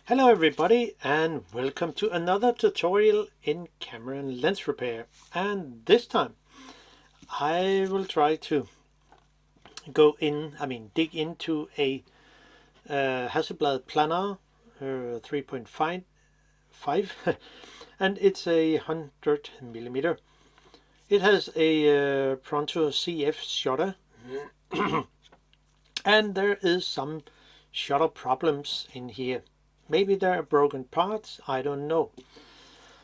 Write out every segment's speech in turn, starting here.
Hello everybody and welcome to another tutorial in camera and lens repair, and this time I will try to dig into a Hasselblad Planar 3.5 and it's a 100 millimeter. It has a Prontor CF shutter and there is some shutter problems in here. Maybe there are broken parts, I don't know.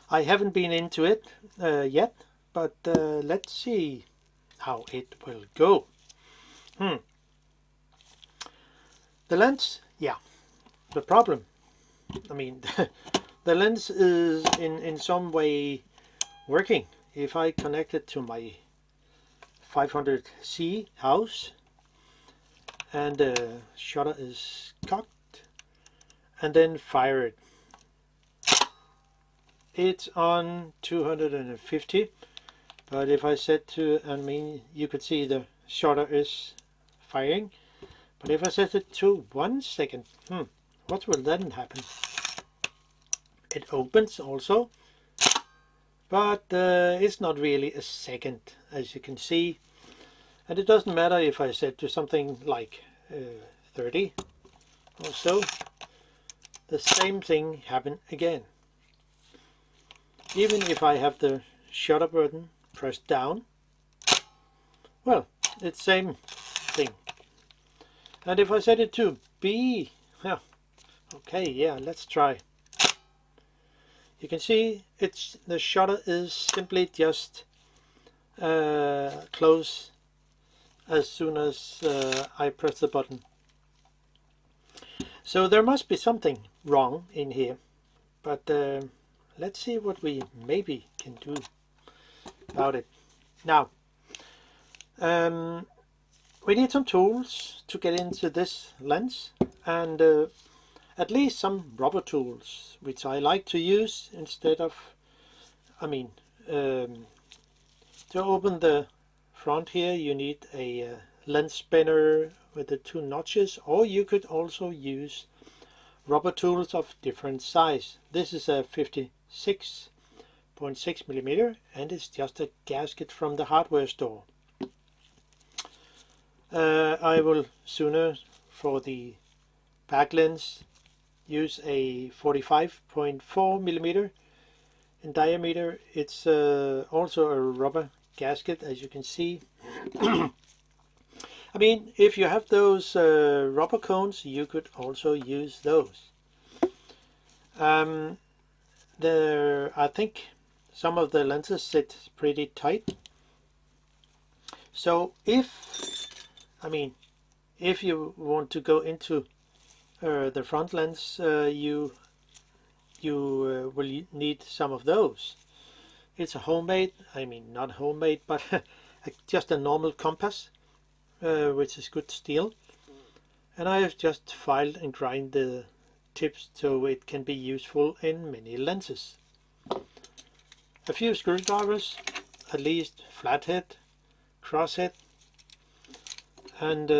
I haven't been into it yet, but let's see how it will go. The lens, the problem. The lens is in some way working. If I connect it to my 500C house and the shutter is cocked, and then fire it. It's on 250, but if I set to, you could see the shutter is firing. But if I set it to 1 second, what will then happen? It opens also, but it's not really a second, as you can see. And it doesn't matter if I set to something like 30 or so. The same thing happened again. Even if I have the shutter button pressed down, well, it's same thing. And if I set it to B, let's try. You can see the shutter is simply just close as soon as I press the button. So there must be something wrong in here, but let's see what we maybe can do about it. Now, we need some tools to get into this lens, and at least some rubber tools, which I like to use instead of, to open the front here you need a lens spinner with the 2 notches, or you could also use rubber tools of different size. This is a 56.6 millimeter and it's just a gasket from the hardware store. I will sooner, for the back lens, use a 45.4 millimeter in diameter. It's also a rubber gasket, as you can see. If you have those rubber cones, you could also use those. I think some of the lenses sit pretty tight. So if you want to go into the front lens, you will need some of those. It's a homemade, not homemade, but just a normal compass, which is good steel, and I have just filed and grind the tips so it can be useful in many lenses. A few screwdrivers, at least flathead, crosshead, and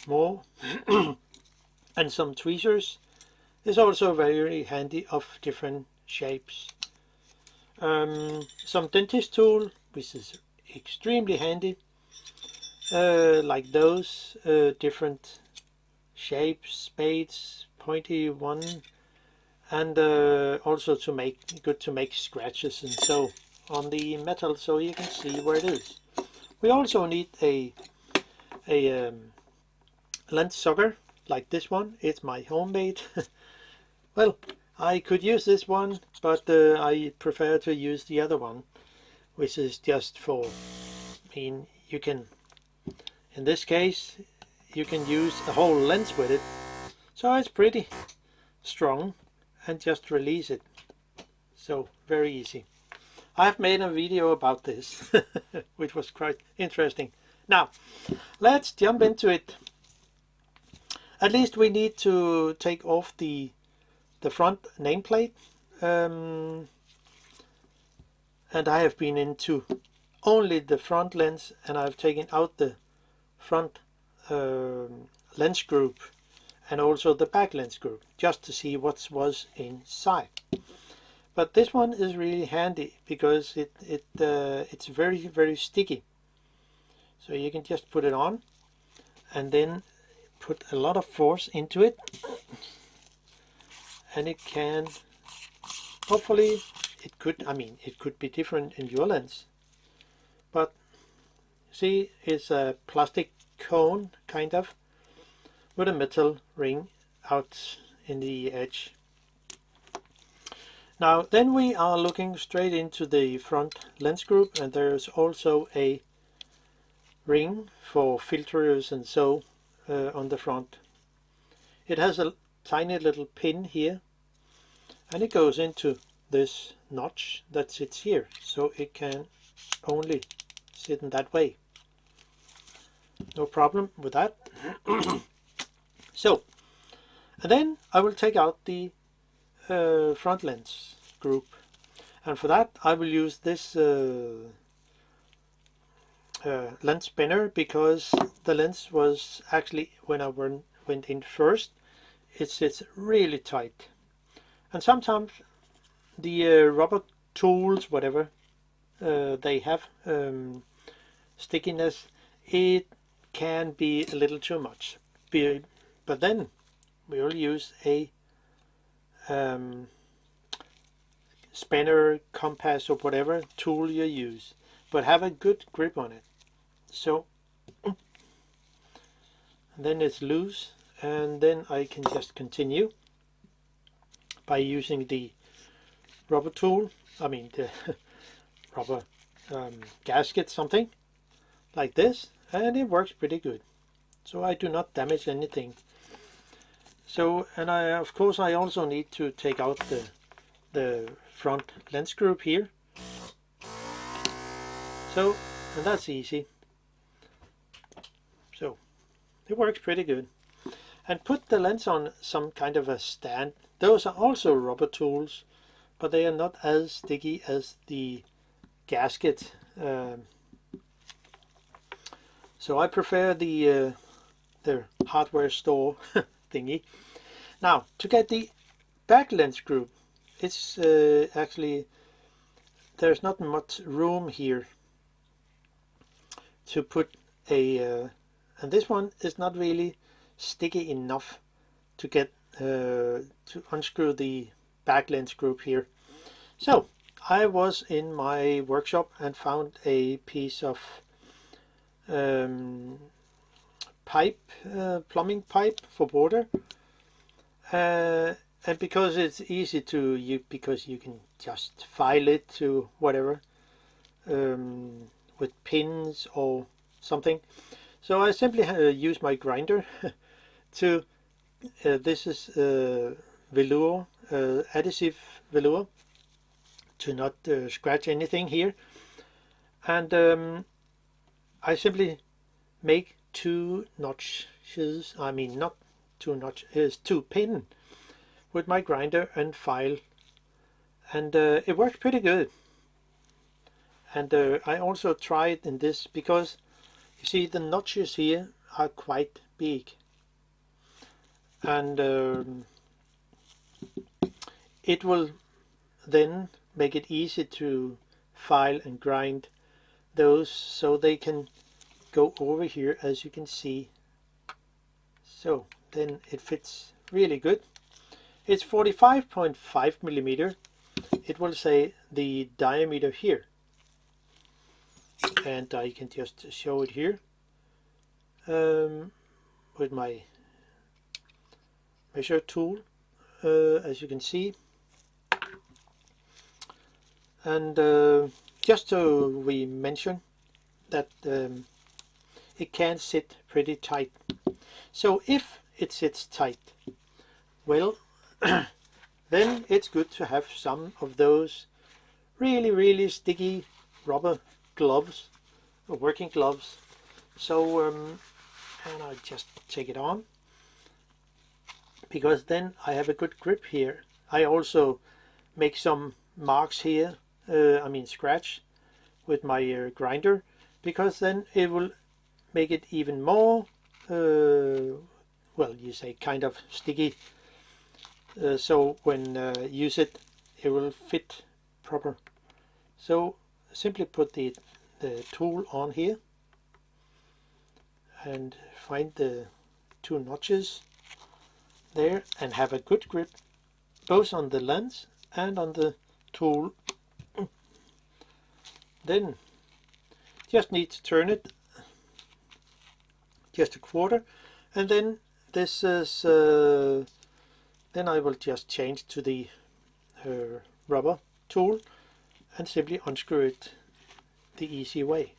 more, and some tweezers is also very handy, of different shapes. Some dentist tool, which is extremely handy, like those, different shapes, spades, pointy one, and also to make scratches and so on the metal, so you can see where it is. We also need a lens sucker like this one. It's my homemade. Well, I could use this one, but I prefer to use the other one, which is just for, you can, in this case, you can use a whole lens with it. So it's pretty strong, and just release it. So very easy. I've made a video about this, which was quite interesting. Now, let's jump into it. At least we need to take off the front nameplate. And I have been into only the front lens, and I've taken out the front lens group and also the back lens group, just to see what was inside. But this one is really handy because it's very sticky. So you can just put it on and then put a lot of force into it, and it can, hopefully it could, I mean, it could be different in your lens, but see, it's a plastic cone kind of with a metal ring out in the edge. Now then we are looking straight into the front lens group, and there's also a ring for filters and so on the front. It has a tiny little pin here, and it goes into this notch that sits here, so it can only sit in that way. No problem with that. So, and then I will take out the front lens group, and for that I will use this lens spinner, because the lens was actually, when I went in first, it sits really tight, and sometimes the rubber tools, whatever they have, stickiness, it can be a little too much. But then we will use a spanner, compass, or whatever tool you use, but have a good grip on it. So, and then it's loose, and then I can just continue by using the rubber tool, I mean the rubber gasket, something like this, and it works pretty good. So I do not damage anything. So, and of course I also need to take out the front lens group here. So, and that's easy. So it works pretty good. And put the lens on some kind of a stand. Those are also rubber tools, but they are not as sticky as the gasket. So I prefer the hardware store thingy. Now, to get the back lens group, it's actually, there's not much room here to put a, and this one is not really sticky enough to get to unscrew the back lens group here. So I was in my workshop and found a piece of pipe, plumbing pipe for water, and because it's easy to because you can just file it to whatever with pins or something. So I simply use my grinder to this is velour, adhesive velour, to not scratch anything here, and I simply make two notches, I mean not two notches, two pin with my grinder and file, and it works pretty good. And I also tried in this, because you see the notches here are quite big, and it will then make it easy to file and grind those, so they can go over here, as you can see. So then it fits really good. It's 45.5 millimeter. It will say the diameter here, and I can just show it here with my measure tool, as you can see. And just so we mention that it can sit pretty tight. So if it sits tight, well, then it's good to have some of those really sticky rubber gloves, or working gloves. So and I just take it on, because then I have a good grip here. I also make some marks here, I mean scratch, with my grinder, because then it will make it even more well, you say kind of sticky, so when use it, it will fit proper. So simply put the tool on here and find the 2 notches there and have a good grip both on the lens and on the tool. Then just need to turn it just a quarter, and then this is then I will just change to the rubber tool and simply unscrew it the easy way.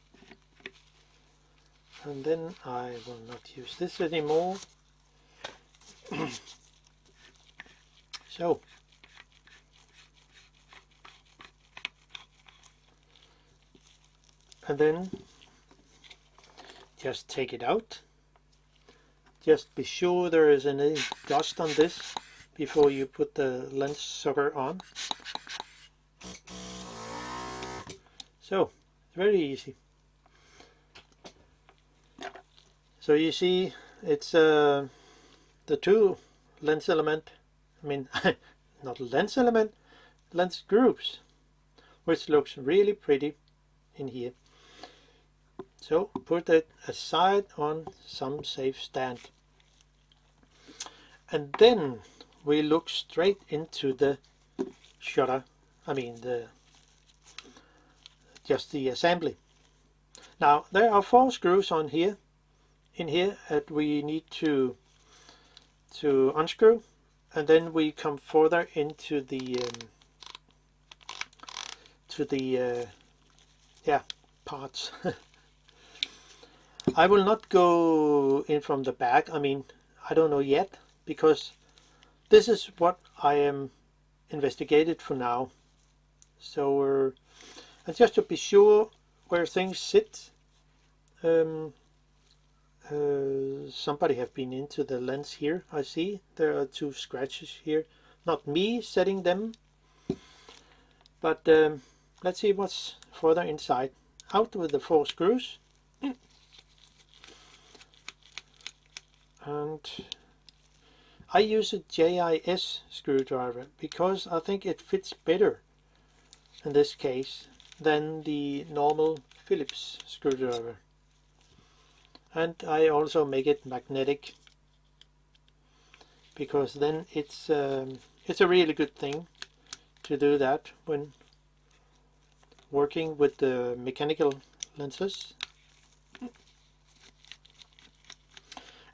And then I will not use this anymore. So and then just take it out. Just be sure there is any dust on this before you put the lens sucker on. So very easy. So you see, it's the 2 lens element, I mean not lens element, lens grooves, which looks really pretty in here. So put it aside on some safe stand, and then we look straight into the shutter, I mean just the assembly. Now there are 4 screws on here, in here, that we need to unscrew, and then we come further into the parts. I will not go in from the back, I mean I don't know yet, because this is what I am investigated for now. So and just to be sure where things sit, somebody have been into the lens here. I see there are 2 scratches here, not me setting them, but let's see what's further inside. Out with the 4 screws, and I use a JIS screwdriver because I think it fits better in this case than the normal Phillips screwdriver. And I also make it magnetic, because then it's a really good thing to do that when working with the mechanical lenses.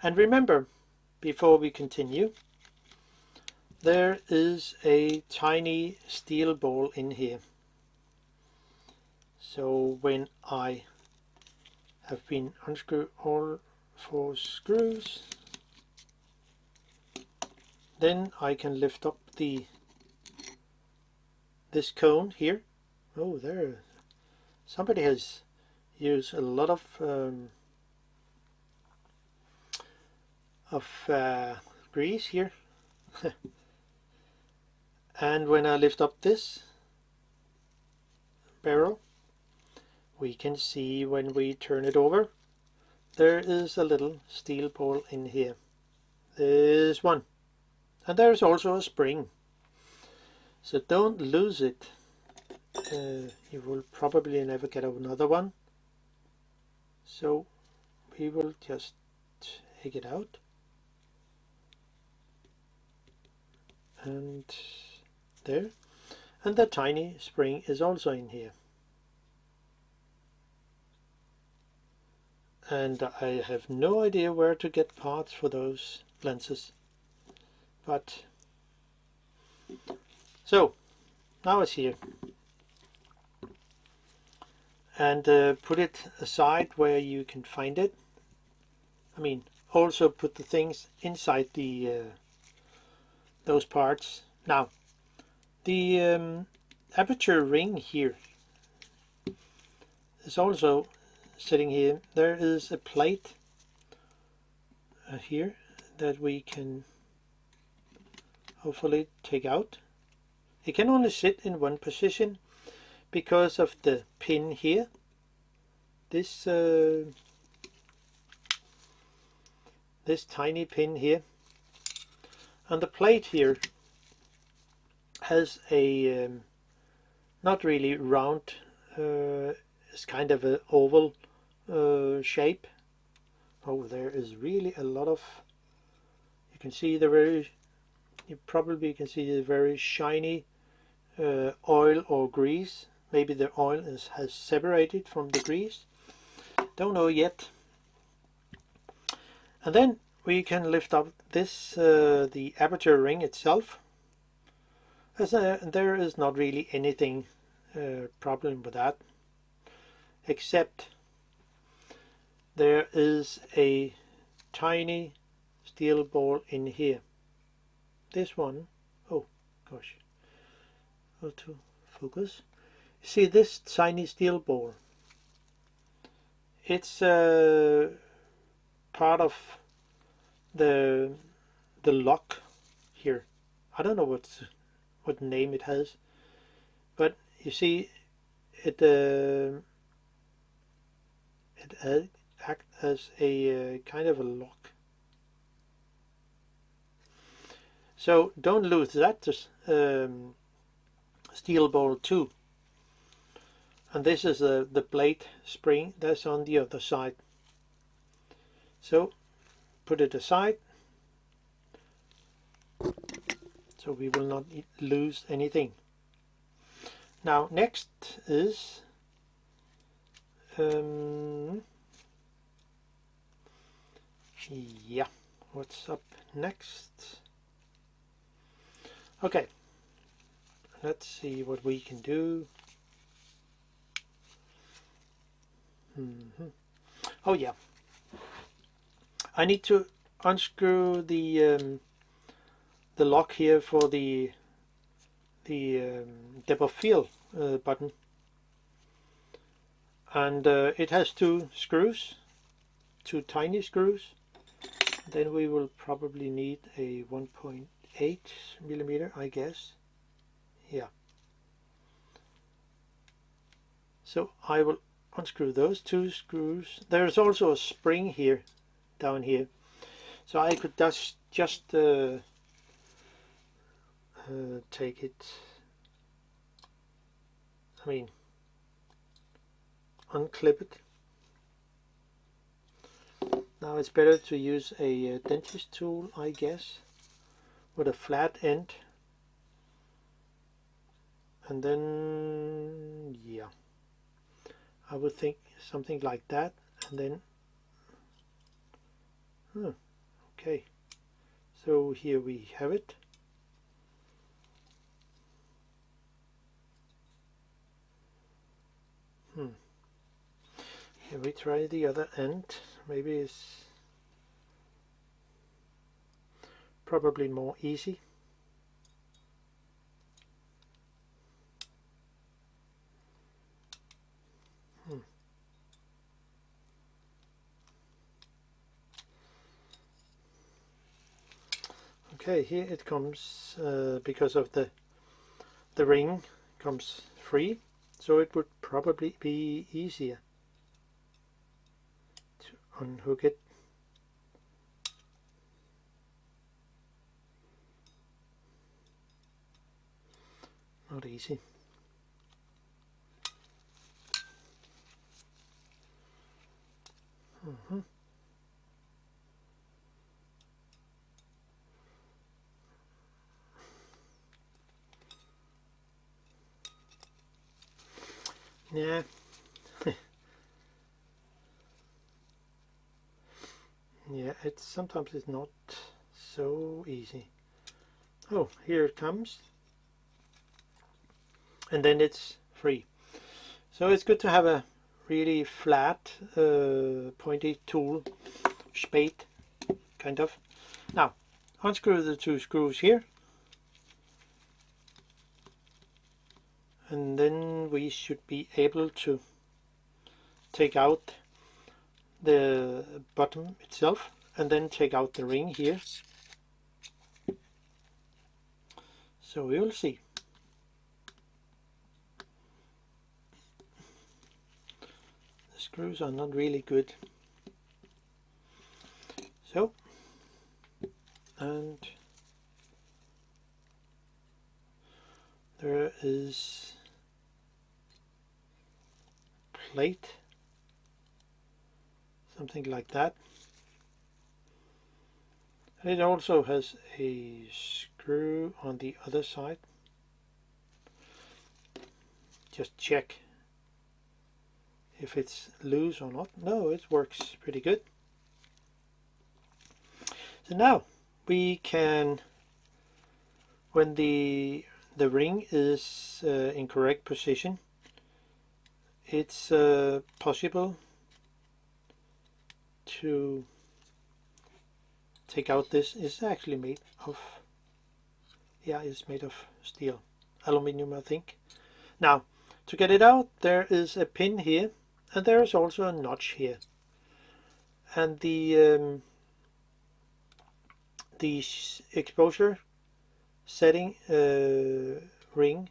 And remember, before we continue, there is a tiny steel ball in here. So when I have been unscrew all 4 screws, then I can lift up this cone here. Oh, there, somebody has used a lot of grease here. And when I lift up this barrel, we can see when we turn it over, there is a little steel ball in here. There's one, and there's also a spring, so don't lose it. You will probably never get another one, so we will just take it out, and there, and the tiny spring is also in here. And I have no idea where to get parts for those lenses, but so now it's here, and put it aside where you can find it. I mean, also put the things inside the those parts. Now the aperture ring here is also sitting here. There is a plate here that we can hopefully take out. It can only sit in one position because of the pin here. This this tiny pin here, and the plate here has a not really round, it's kind of an oval shape. Oh, there is really a lot of, you can see the very, you probably can see the very shiny oil or grease. Maybe the oil has separated from the grease, don't know yet. And then we can lift up this, the aperture ring itself, as there is not really anything problem with that, except there is a tiny steel ball in here. This one, oh gosh, how to focus. See this tiny steel ball? It's part of the lock here. I don't know what name it has, but you see it acts as a kind of a lock. So don't lose that steel ball too. And this is the plate spring that's on the other side. So put it aside, so we will not lose anything. Now next is yeah, what's up next? Okay, let's see what we can do. Oh yeah, I need to unscrew the lock here for the depth of field button, and it has two screws, two tiny screws. Then we will probably need a 1.8 millimeter, I guess. Yeah. So I will unscrew those two screws. There's also a spring here, down here. So I could just take it, I mean, unclip it. Now it's better to use a dentist tool, I guess, with a flat end. And then, yeah, I would think something like that. And then, okay, so here we have it. Here we try the other end. Maybe it's probably more easy. Okay, here it comes because of the ring comes free, so it would probably be easier to unhook it. Not easy. Yeah. Yeah, sometimes it's not so easy. Oh, here it comes. And then it's free. So it's good to have a really flat pointy tool, spade kind of. Now unscrew the two screws here, and then we should be able to take out the bottom itself and then take out the ring here. So we will see. The screws are not really good. So and there is plate, something like that. And it also has a screw on the other side. Just check if it's loose or not. No, it works pretty good. So now we can, when the ring is in correct position, it's possible to take out this. It's actually made of, yeah, it's made of steel, aluminum, I think. Now, to get it out, there is a pin here, and there is also a notch here. And the exposure setting ring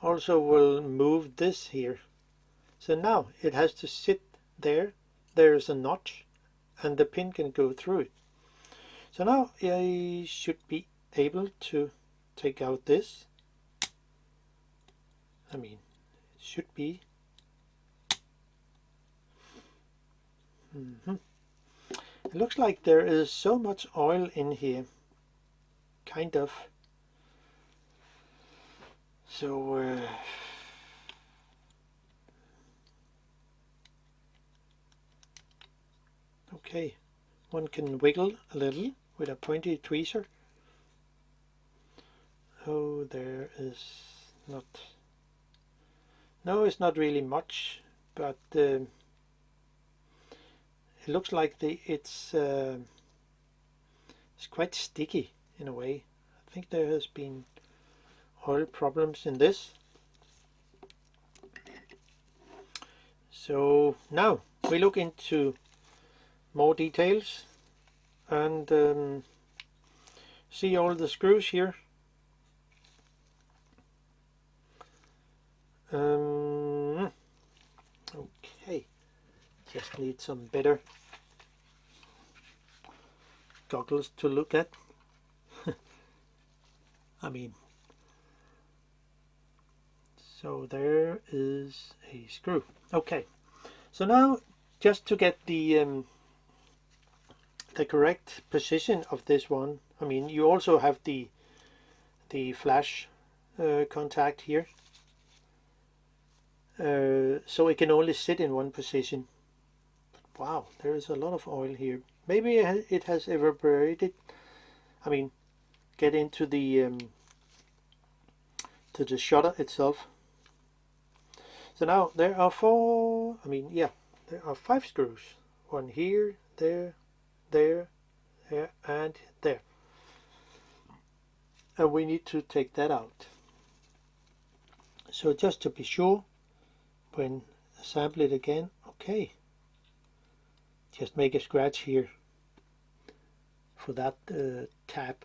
also will move this here. So now it has to sit there. There is a notch, and the pin can go through it. So now I should be able to take out this. I mean, it should be. It looks like there is so much oil in here, kind of. So okay, one can wiggle a little with a pointy tweezer. Oh, there is not. No, it's not really much, but it looks like it's quite sticky in a way. I think there has been oil problems in this. So now we look into more details and see all the screws here. Okay, just need some better goggles to look at. I mean, so there is a screw. Okay, so now just to get the correct position of this one, I mean, you also have the flash contact here, so it can only sit in one position. But wow, there is a lot of oil here. Maybe it has evaporated. I mean, get into the to the shutter itself. So now there are there are 5 screws. One here, there, there, and there. And we need to take that out. So just to be sure, when assemble it again, okay, just make a scratch here for that tab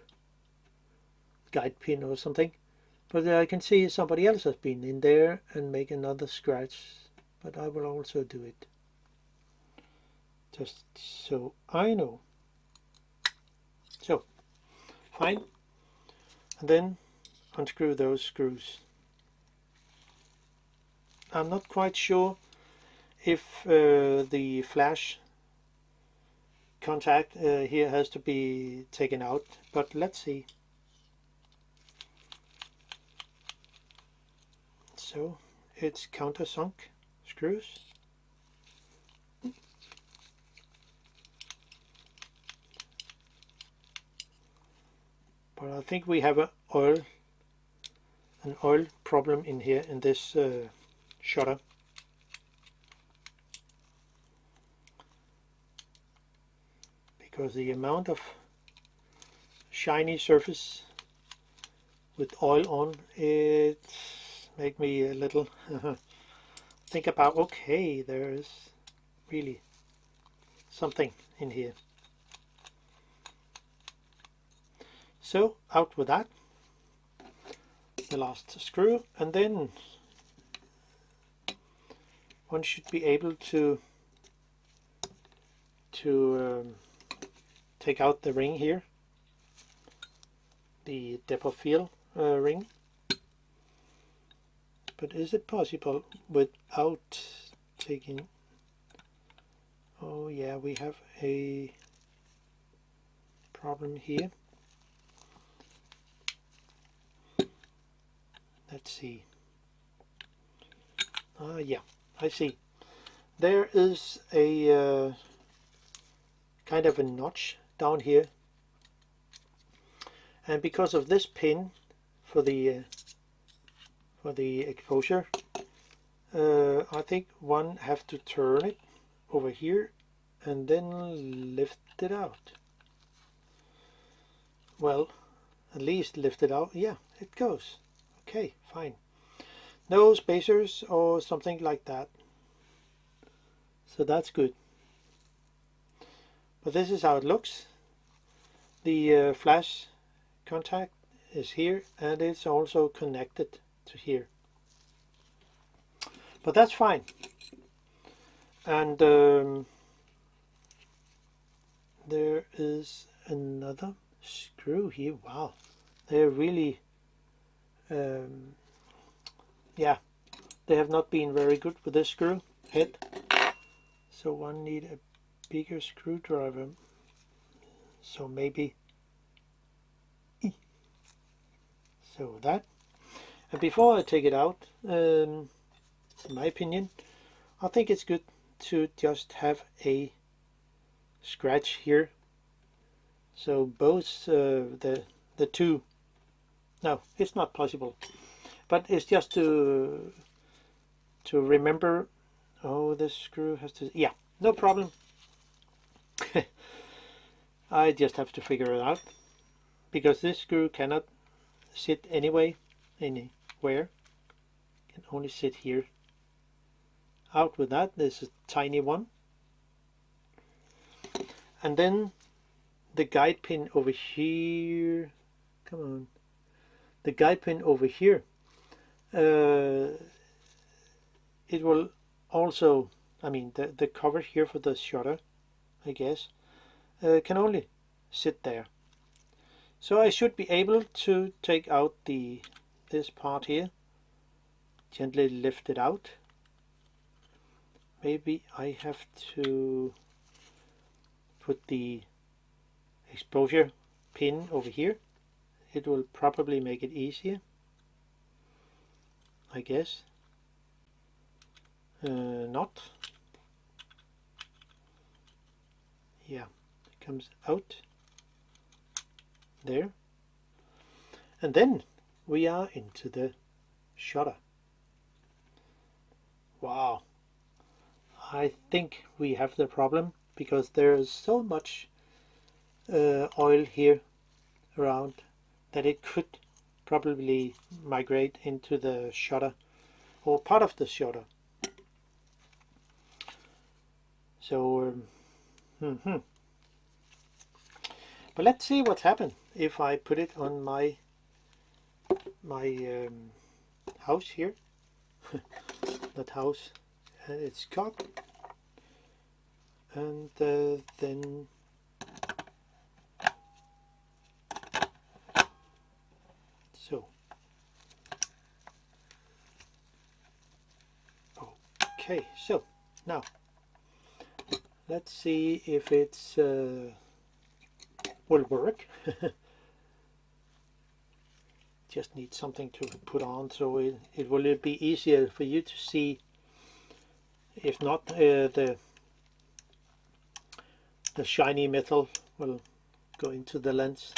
guide pin or something. But I can see somebody else has been in there and make another scratch, but I will also do it, just so I know. So fine, and then unscrew those screws. I'm not quite sure if the flash contact here has to be taken out, but let's see. So it's countersunk screws. But I think we have an oil problem in here in this shutter. Because the amount of shiny surface with oil on it make me a little think about, okay, there is really something in here. So out with that, the last screw, and then one should be able to take out the ring here. the depth of field ring. But is it possible without taking... Oh yeah, we have a problem here. Let's see. Yeah, I see. There is a kind of a notch down here, and because of this pin for the exposure, I think one have to turn it over here and then lift it out. Well, at least lift it out. Yeah, it goes. Okay, fine. No spacers or something like that. So that's good. But this is how it looks. The flash contact is here, and it's also connected to here. But that's fine. And there is another screw here. Wow, they're really yeah, they have not been very good with this screw head, so one need a bigger screwdriver. So maybe so that. And before I take it out, in my opinion, I think it's good to just have a scratch here. So both the two. No, it's not possible. But it's just to remember. Oh, this screw has to. Yeah, no problem. I just have to figure it out, because this screw cannot sit anywhere. It can only sit here. Out with that. There's a tiny one, and then the guide pin over here. Come on, the guide pin over here. It will also, I mean, the cover here for the shutter, I guess, can only sit there. So I should be able to take out this part here, gently lift it out. Maybe I have to put the exposure pin over here. It will probably make it easier, I guess. Not. Yeah, it comes out there. And then we are into the shutter. Wow. I think we have the problem, because there is so much oil here around that it could probably migrate into the shutter, or part of the shutter. So but let's see what's happened if I put it on my house here. That house, and it's cocked, and then so okay, so now let's see if it's will work. Just need something to put on, so it will be easier for you to see. If not, the shiny metal will go into the lens.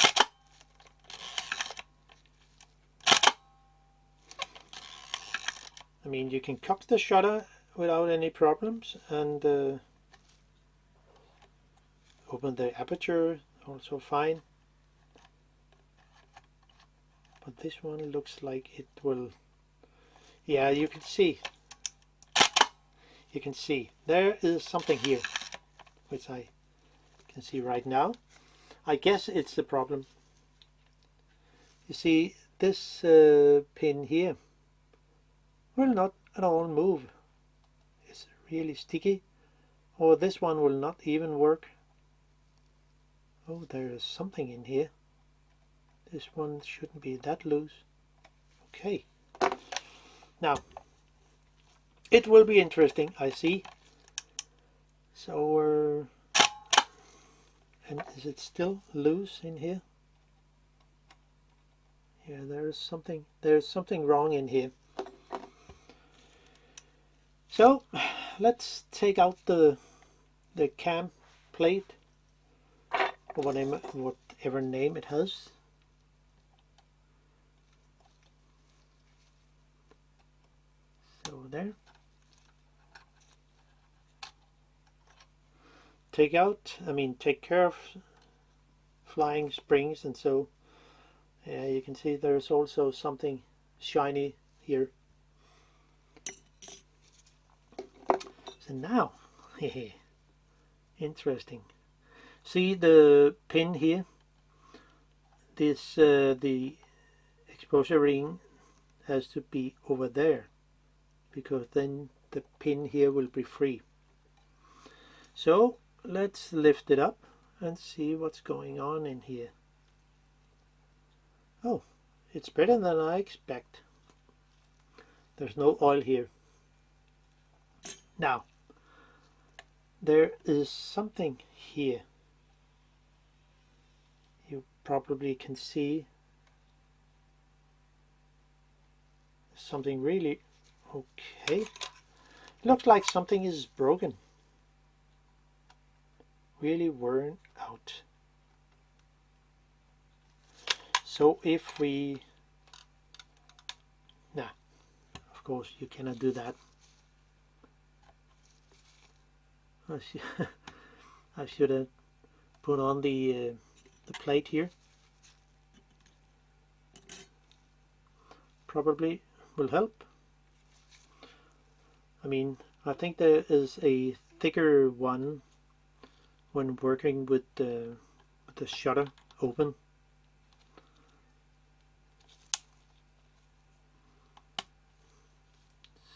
I mean, you can cock the shutter without any problems, and open the aperture also fine. But this one looks like it will. Yeah, you can see. You can see there is something here, which I can see right now. I guess it's the problem. You see, this pin here will not at all move. It's really sticky. Or this one will not even work. Oh, there is something in here. This one shouldn't be that loose. Okay. Now, it will be interesting, I see. So, and is it still loose in here? Yeah, there's something wrong in here. So, let's take out the cam plate, or whatever name it has. So there. Take care of flying springs, and so you can see there's also something shiny here. So now, interesting. See the pin here? This the exposure ring has to be over there, because then the pin here will be free. So let's lift it up and see what's going on in here. Oh, it's better than I expect. There's no oil here. Now, there is something here. You probably can see something really okay. Looks like something is broken. Really worn out. So if we... Nah, of course you cannot do that. I should have put on the plate here. Probably will help. I mean, I think there is a thicker one when working with the shutter open.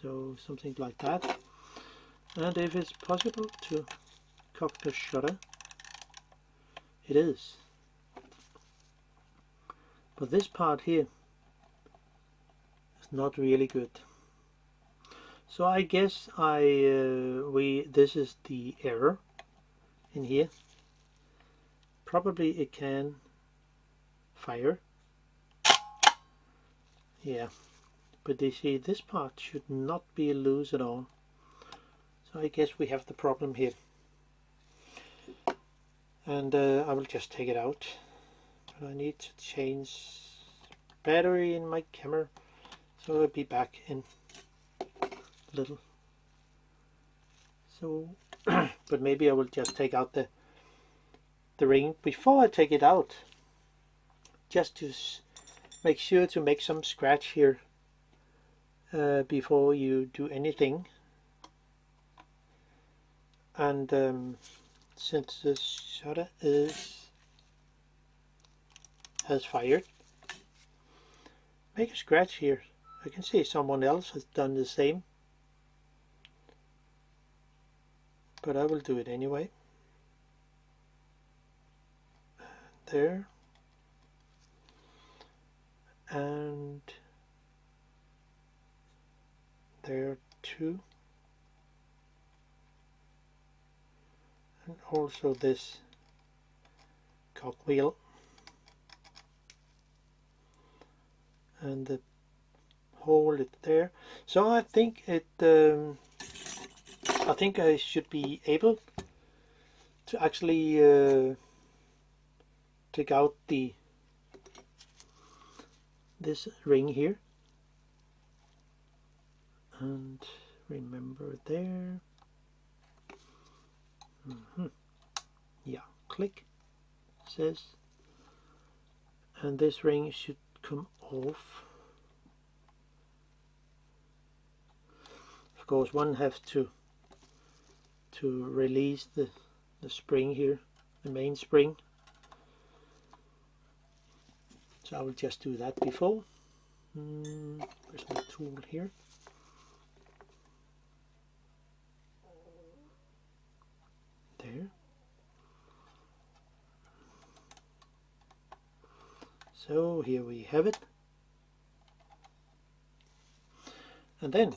So something like that. And if it's possible to cock the shutter, it is. But this part here is not really good. So I guess this is the error in here. Probably it can fire. Yeah, but you see this part should not be loose at all. So I guess we have the problem here. And I will just take it out. But I need to change battery in my camera, so I'll be back in a little. So, but maybe I will just take out the ring before I take it out, just to make sure to make some scratch here before you do anything. And since the shutter has fired, make a scratch here. I can see someone else has done the same, but I will do it anyway. There, and there too, and also this cogwheel and the hold it there. So I think I should be able to actually take out this ring here, and remember there. Yeah, click says, and this ring should come off. Of course, one has to release the spring here, the main spring. So I will just do that before. Where's my tool here? There. So here we have it. And then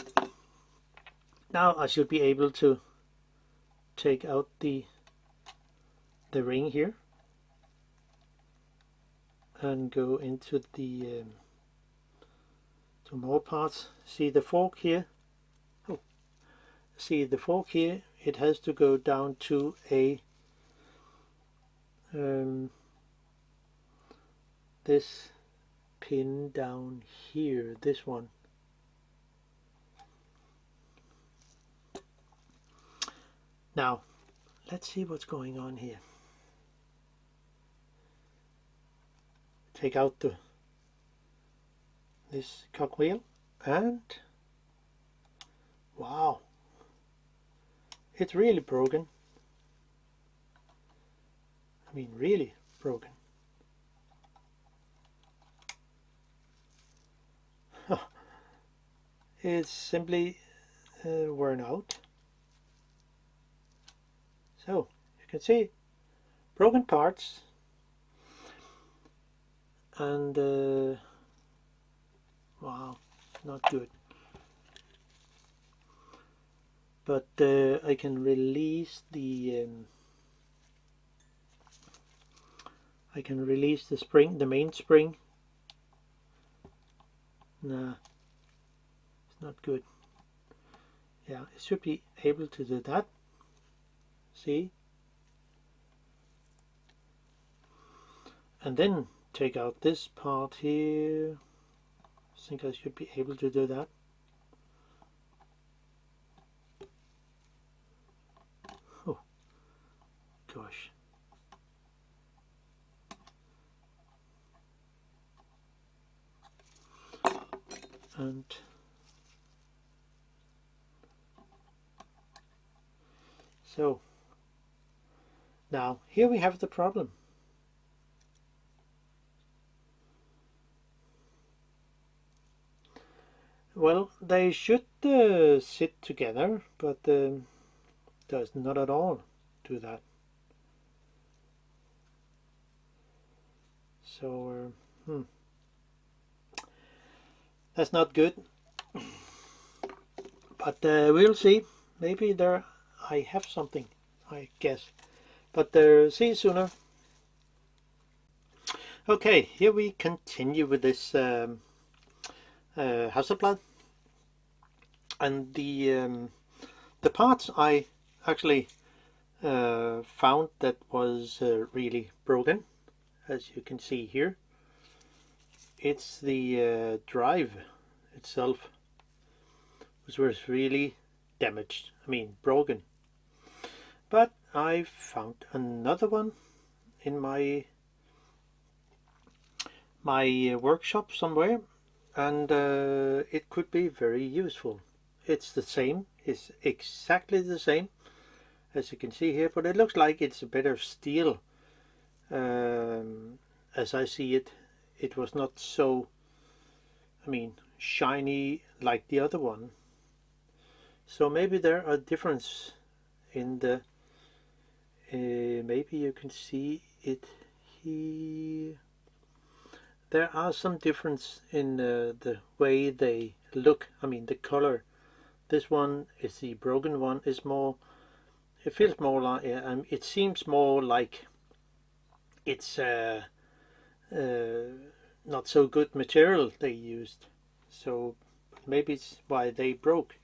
now I should be able to take out the ring here and go into the to more parts. See the fork here? Oh, see the fork here? It has to go down to a this pin down here, this one. Now let's see what's going on here. Take out this cogwheel, and wow, it's really broken. I mean, really broken. It's simply worn out. So you can see broken parts, and wow, not good. But I can release the spring, the main spring. Nah, it's not good. Yeah, it should be able to do that. See? And then take out this part here. I think I should be able to do that. Oh, gosh. And so now here we have the problem. Well, they should sit together, but does not at all do that. So that's not good. But we'll see. Maybe there I have something, I guess. But see you sooner. Okay, here we continue with this Hasselblad, and the parts I actually found that was really broken, as you can see here. It's the drive itself, which was really damaged, I mean broken. But I found another one in my workshop somewhere, and it could be very useful. It's the same, it's exactly the same as you can see here, but it looks like it's a better steel. As I see it, it was not so, I mean, shiny like the other one. So maybe there are difference in the maybe you can see it here. There are some difference in the way they look. I mean, the color. This one is the broken one. Is more. It feels more like. It seems more like it's not so good material they used. So maybe it's why they broke.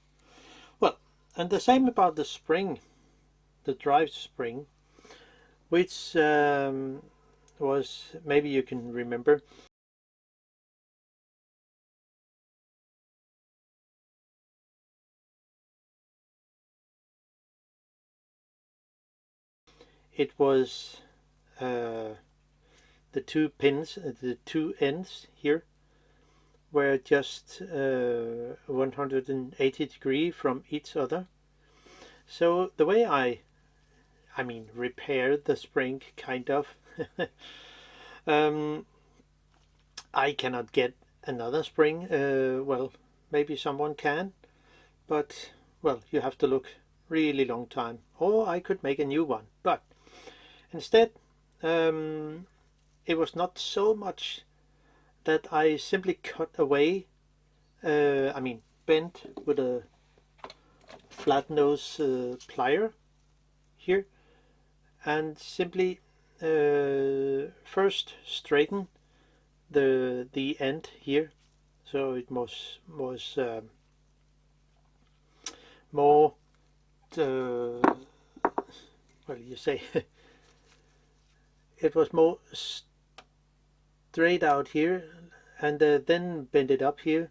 Well, and the same about the spring, the drive spring, which was, maybe you can remember, it was the two pins, the two ends here were just 180 degrees from each other. So the way I mean repaired the spring, kind of, I cannot get another spring. Well, maybe someone can, but well, you have to look really long time, or I could make a new one. But instead, it was not so much that I simply cut away, bent with a flat nose plier here, and simply first straighten the end here, so it was more you say it was more straight out here, and then bend it up here,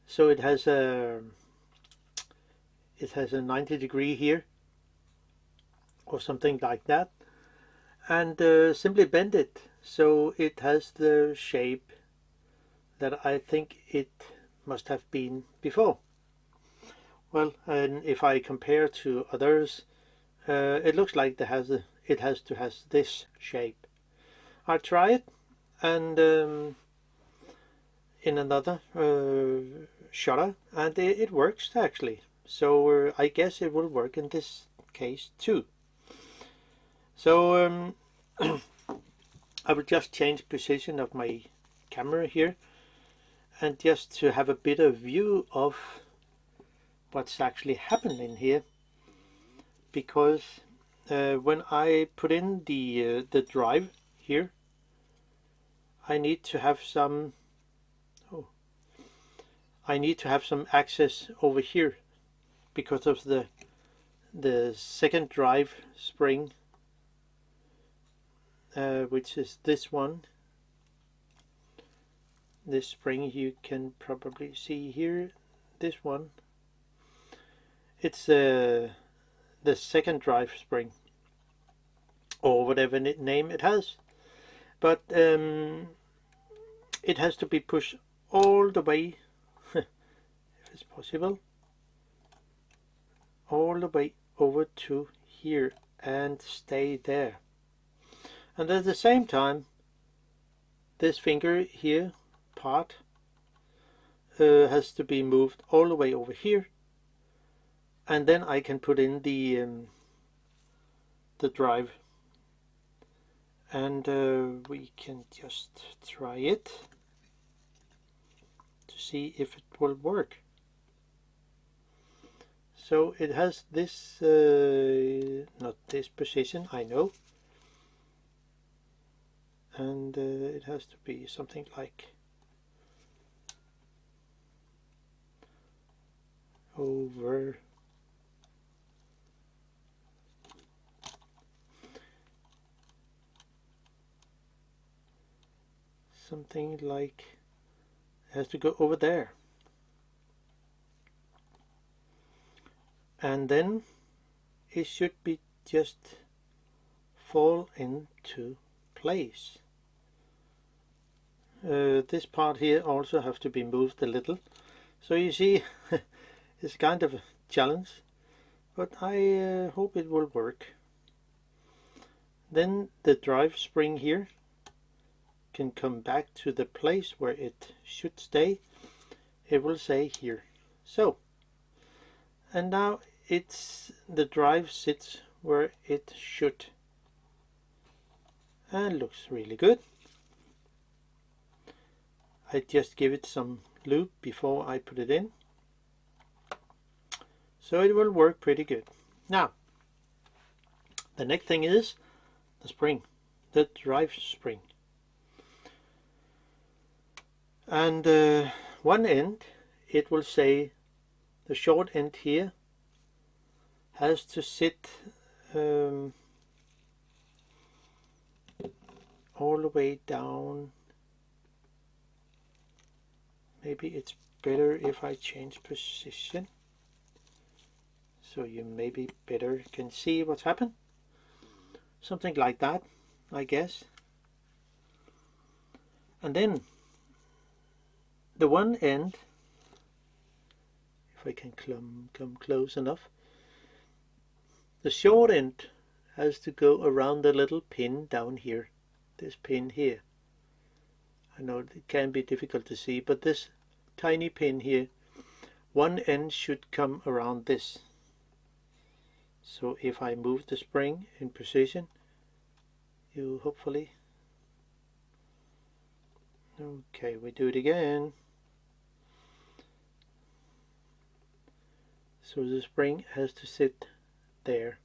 so it has a 90 degree here or something like that, and simply bend it so it has the shape that I think it must have been before. Well, and if I compare to others, it looks like it has to have this shape. I'll try it, and in another shutter, and it works actually. So I guess it will work in this case too. So I will just change position of my camera here, and just to have a better view of what's actually happening here, because when I put in the drive here, I need to have some access over here because of the second drive spring, which is this one. This spring you can probably see here, this one. It's the second drive spring, or whatever name it has, but it has to be pushed all the way, if it's possible, all the way over to here and stay there. And at the same time, this finger here part has to be moved all the way over here, and then I can put in the drive, and we can just try it to see if it will work. So it has this not this position, I know, and it has to be something like over something like, it has to go over there, and then it should be just fall into place. This part here also have to be moved a little, so you see it's kind of a challenge, but I hope it will work. Then the drive spring here can come back to the place where it should stay. It will say here, so, and now the drive sits where it should, and looks really good. I just give it some lube before I put it in, so it will work pretty good. Now the next thing is the spring, the drive spring, and one end, it will say the short end here has to sit all the way down. Maybe it's better if I change position, so you maybe better can see what's happened. Something like that, I guess. And then the one end, if I can come close enough, the short end has to go around the little pin down here, this pin here. I know it can be difficult to see, but this tiny pin here, one end should come around this. So if I move the spring in position, you hopefully, Okay, we do it again. So the spring has to sit there.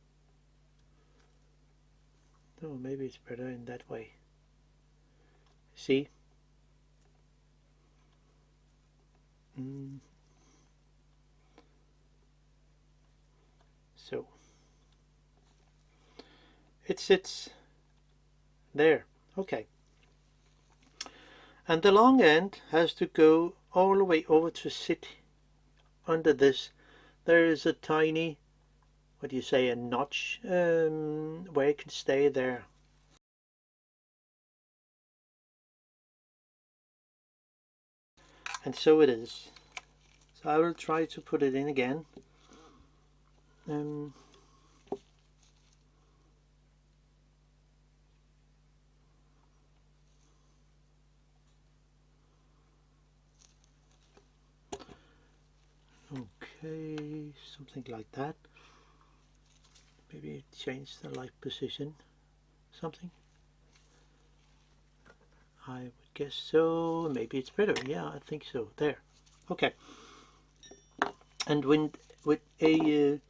Oh, maybe it's better in that way. See? So it sits there. Okay. And the long end has to go all the way over to sit under this. There is a tiny, what do you say, a notch where it can stay there. And so it is. So I will try to put it in again. Okay, something like that. Maybe change the light position. Something. I would guess so. Maybe it's better. Yeah, I think so. There. Okay. And with a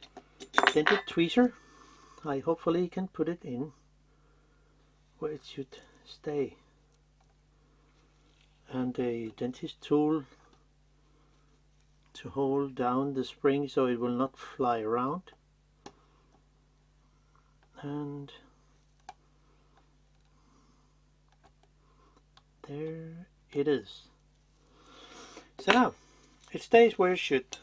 dented tweezer, I hopefully can put it in where it should stay. And a dentist tool to hold down the spring so it will not fly around. And there it is. So now it stays where it should,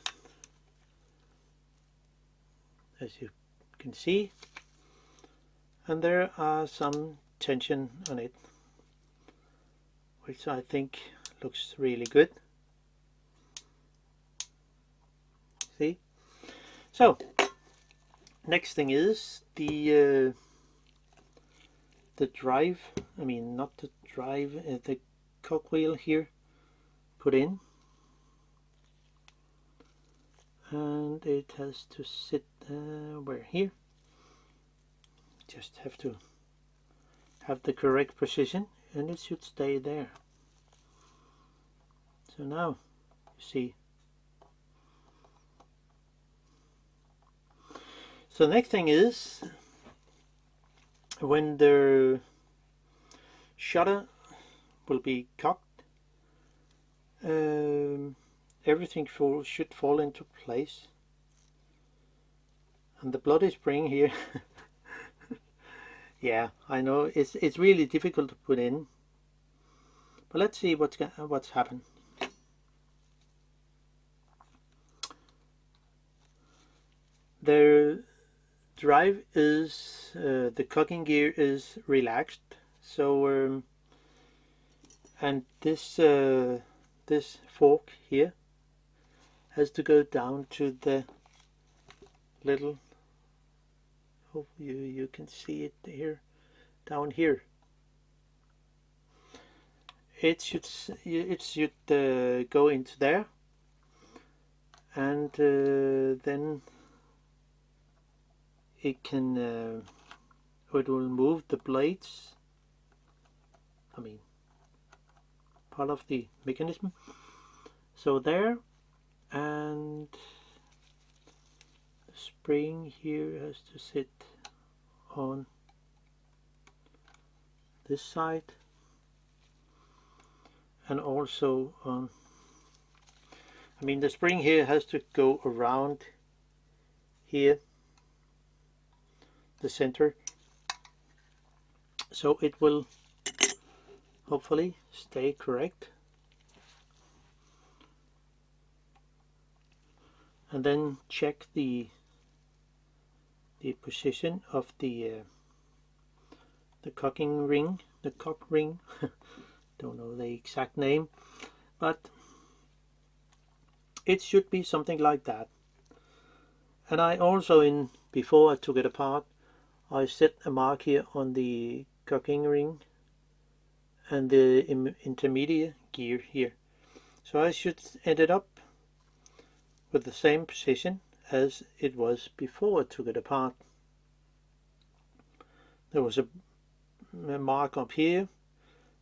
as you can see, and there are some tension on it, which I think looks really good. See? So next thing is the drive, I mean not the drive, the cogwheel here put in, and it has to sit where here. Just have to have the correct position and it should stay there. So now you see. So the next thing is when the shutter will be cocked, everything should fall into place, and the bloody spring here yeah, I know it's really difficult to put in, but let's see what's happened. The drive is the cocking gear is relaxed, so and this this fork here has to go down to the little, hope you can see it here, down here. It should go into there, and then it can it will move the blades, I mean part of the mechanism. So there, and the spring here has to sit on this side and also on, I mean the spring here has to go around here, the center, so it will hopefully stay correct. And then check the position of the cocking ring, the cock ring. Don't know the exact name, but it should be something like that. And I also, before I took it apart, I set a mark here on the cocking ring and the intermediate gear here, so I should end it up with the same position as it was before I took it apart. There was a mark up here,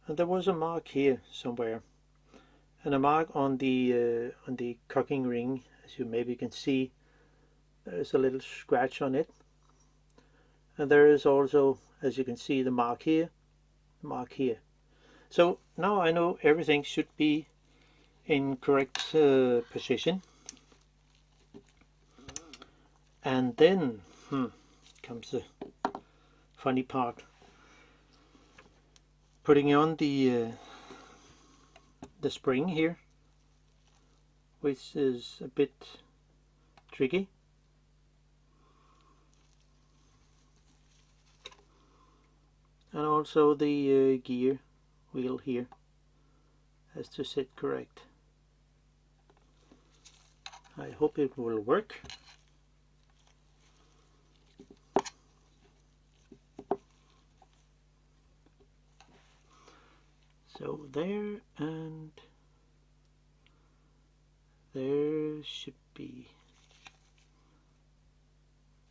and there was a mark here somewhere, and a mark on the cocking ring. As you maybe can see, there's a little scratch on it, and there is also, as you can see, the mark here, the mark here. So now I know everything should be in correct position. And then comes the funny part. Putting on the spring here, which is a bit tricky. And also the gear wheel here has to sit correct. I hope it will work. So there, and there should be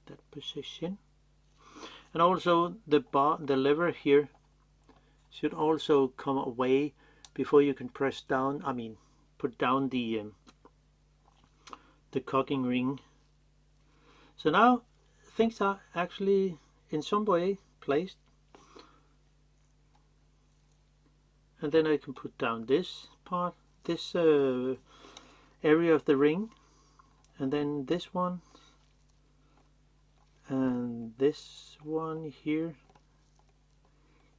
that position. And also the lever here should also come away before you can press down, put down the cocking ring. So now things are actually in some way placed. And then I can put down this part, this area of the ring, and then this one, and this one here.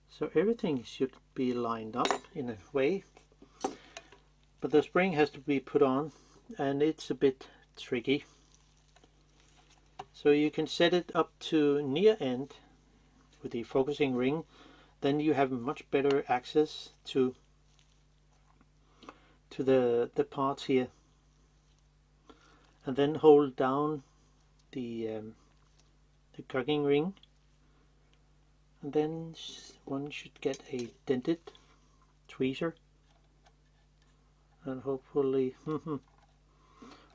So everything should be lined up in a way, but the spring has to be put on, and it's a bit tricky. So you can set it up to near end with the focusing ring. Then you have much better access to the parts here, and then hold down the cocking ring, and then one should get a dented tweezer, and hopefully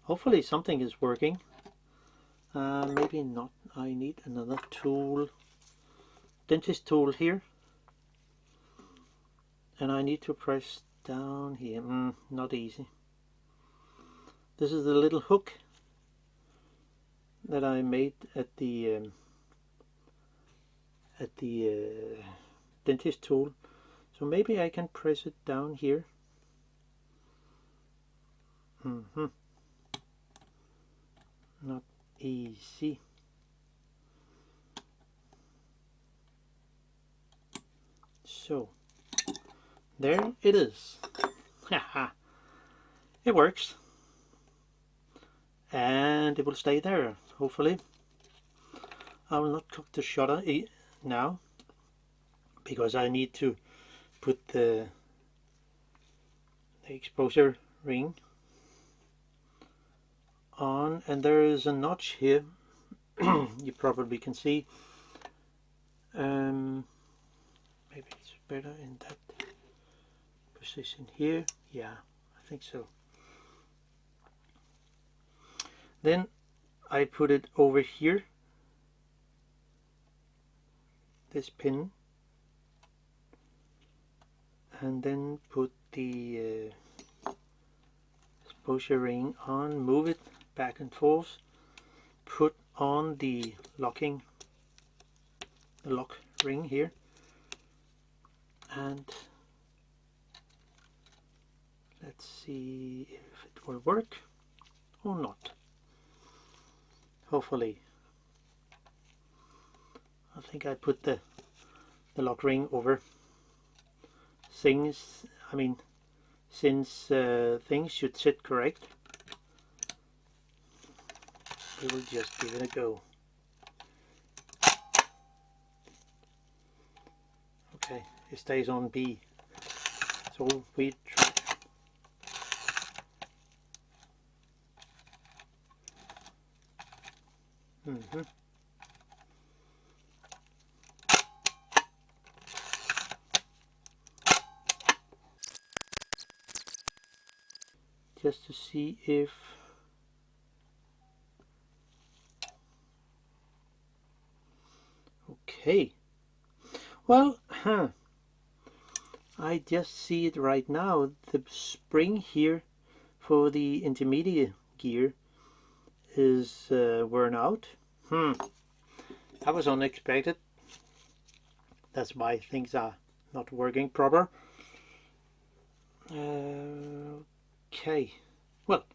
hopefully something is working. Maybe not. I need another tool, dentist tool here. And I need to press down here. Not easy. This is the little hook that I made at the dentist tool. So maybe I can press it down here. Not easy. So there it is. It works, and it will stay there, hopefully. I will not cook the shutter now, because I need to put the exposure ring on, and there is a notch here. You probably can see. Maybe it's better in that position here. Yeah, I think so. Then I put it over here, this pin, and then put the exposure ring on, move it back and forth, put on the lock ring here, and let's see if it will work or not. Hopefully. I think I put the lock ring over things. Since things should sit correct, we will just give it a go. Okay, it stays on B, so we try. Just to see if okay. Well, I just see it right now. The spring here for the intermediate gear is worn out. That was unexpected. That's why things are not working proper. Okay, well,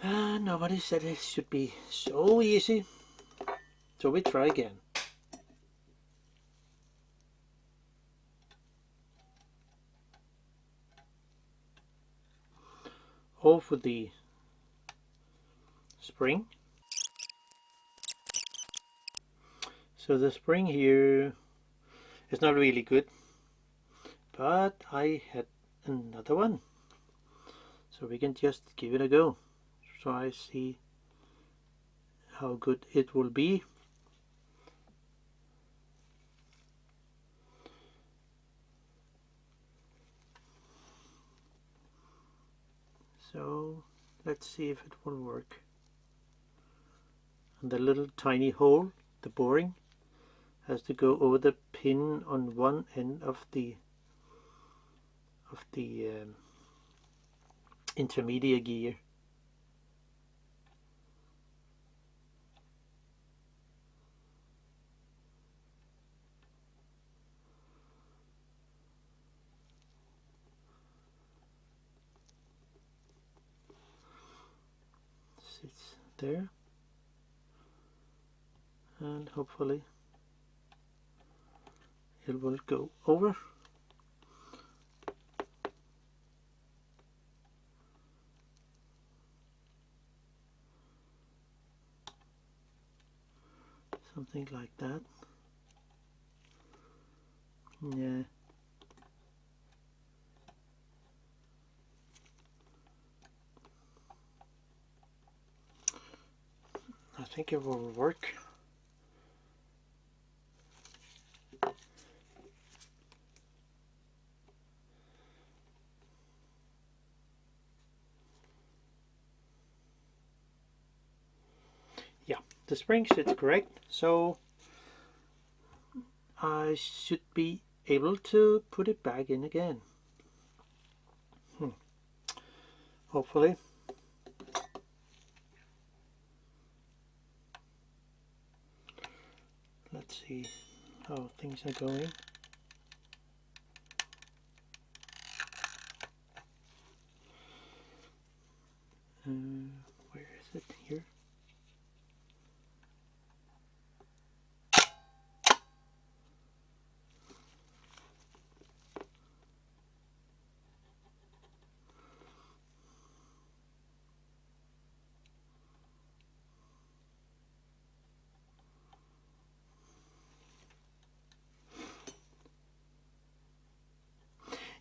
nobody said it should be so easy, so we try again. Over the spring. So the spring here is not really good, but I had another one, so we can just give it a go. So I see how good it will be. So let's see if it will work. And the little tiny hole, the boring, has to go over the pin on one end of the intermediate gear. Sits there, and hopefully it will go over. Something like that. Yeah. I think it will work. Yeah, the spring sits correct, so I should be able to put it back in again. Hopefully. Let's see how things are going. Where is it? Here.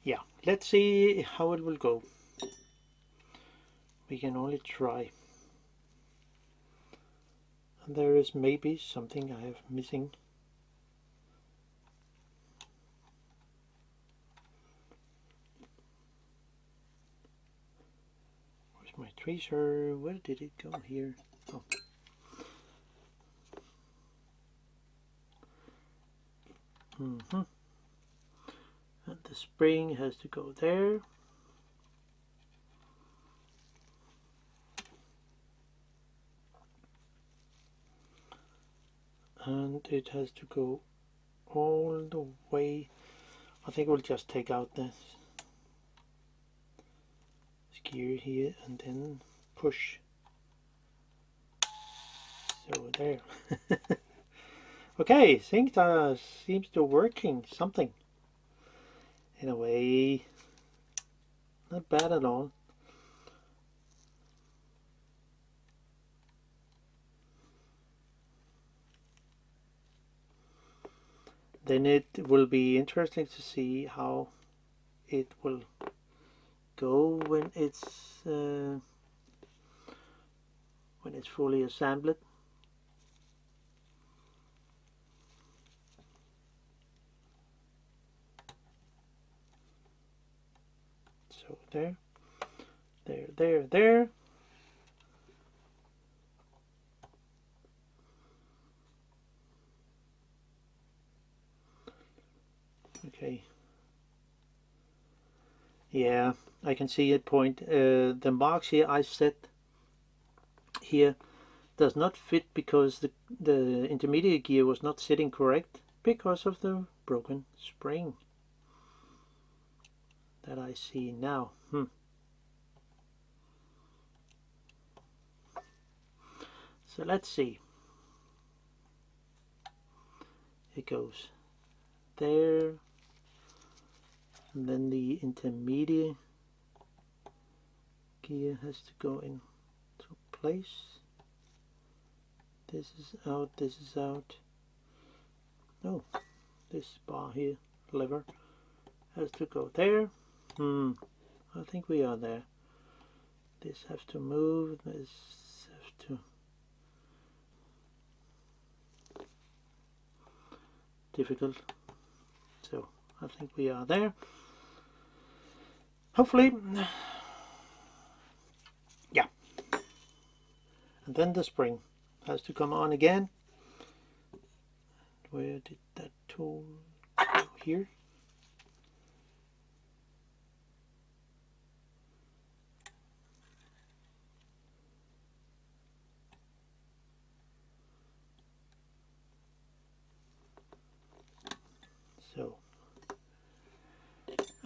Yeah, let's see how it will go. We can only try. And there is maybe something I have missing. Where's my tracer? Where did it go here? Oh. And the spring has to go there. And it has to go all the way. I think we'll just take out this gear here and then push. So there. Okay, things seems to working something. In a way, not bad at all. Then it will be interesting to see how it will go when it's fully assembled. So there. Okay. Yeah, I can see it point. The marks here I set here does not fit because the intermediate gear was not sitting correct because of the broken spring that I see now. So let's see. It goes there, and then the intermediate gear has to go into place. This is out, this is out. No, this bar here, lever, has to go there. I think we are there. This has to move, this has to... difficult. So I think we are there. Hopefully. Yeah. And then the spring has to come on again. Where did that tool go? Here. So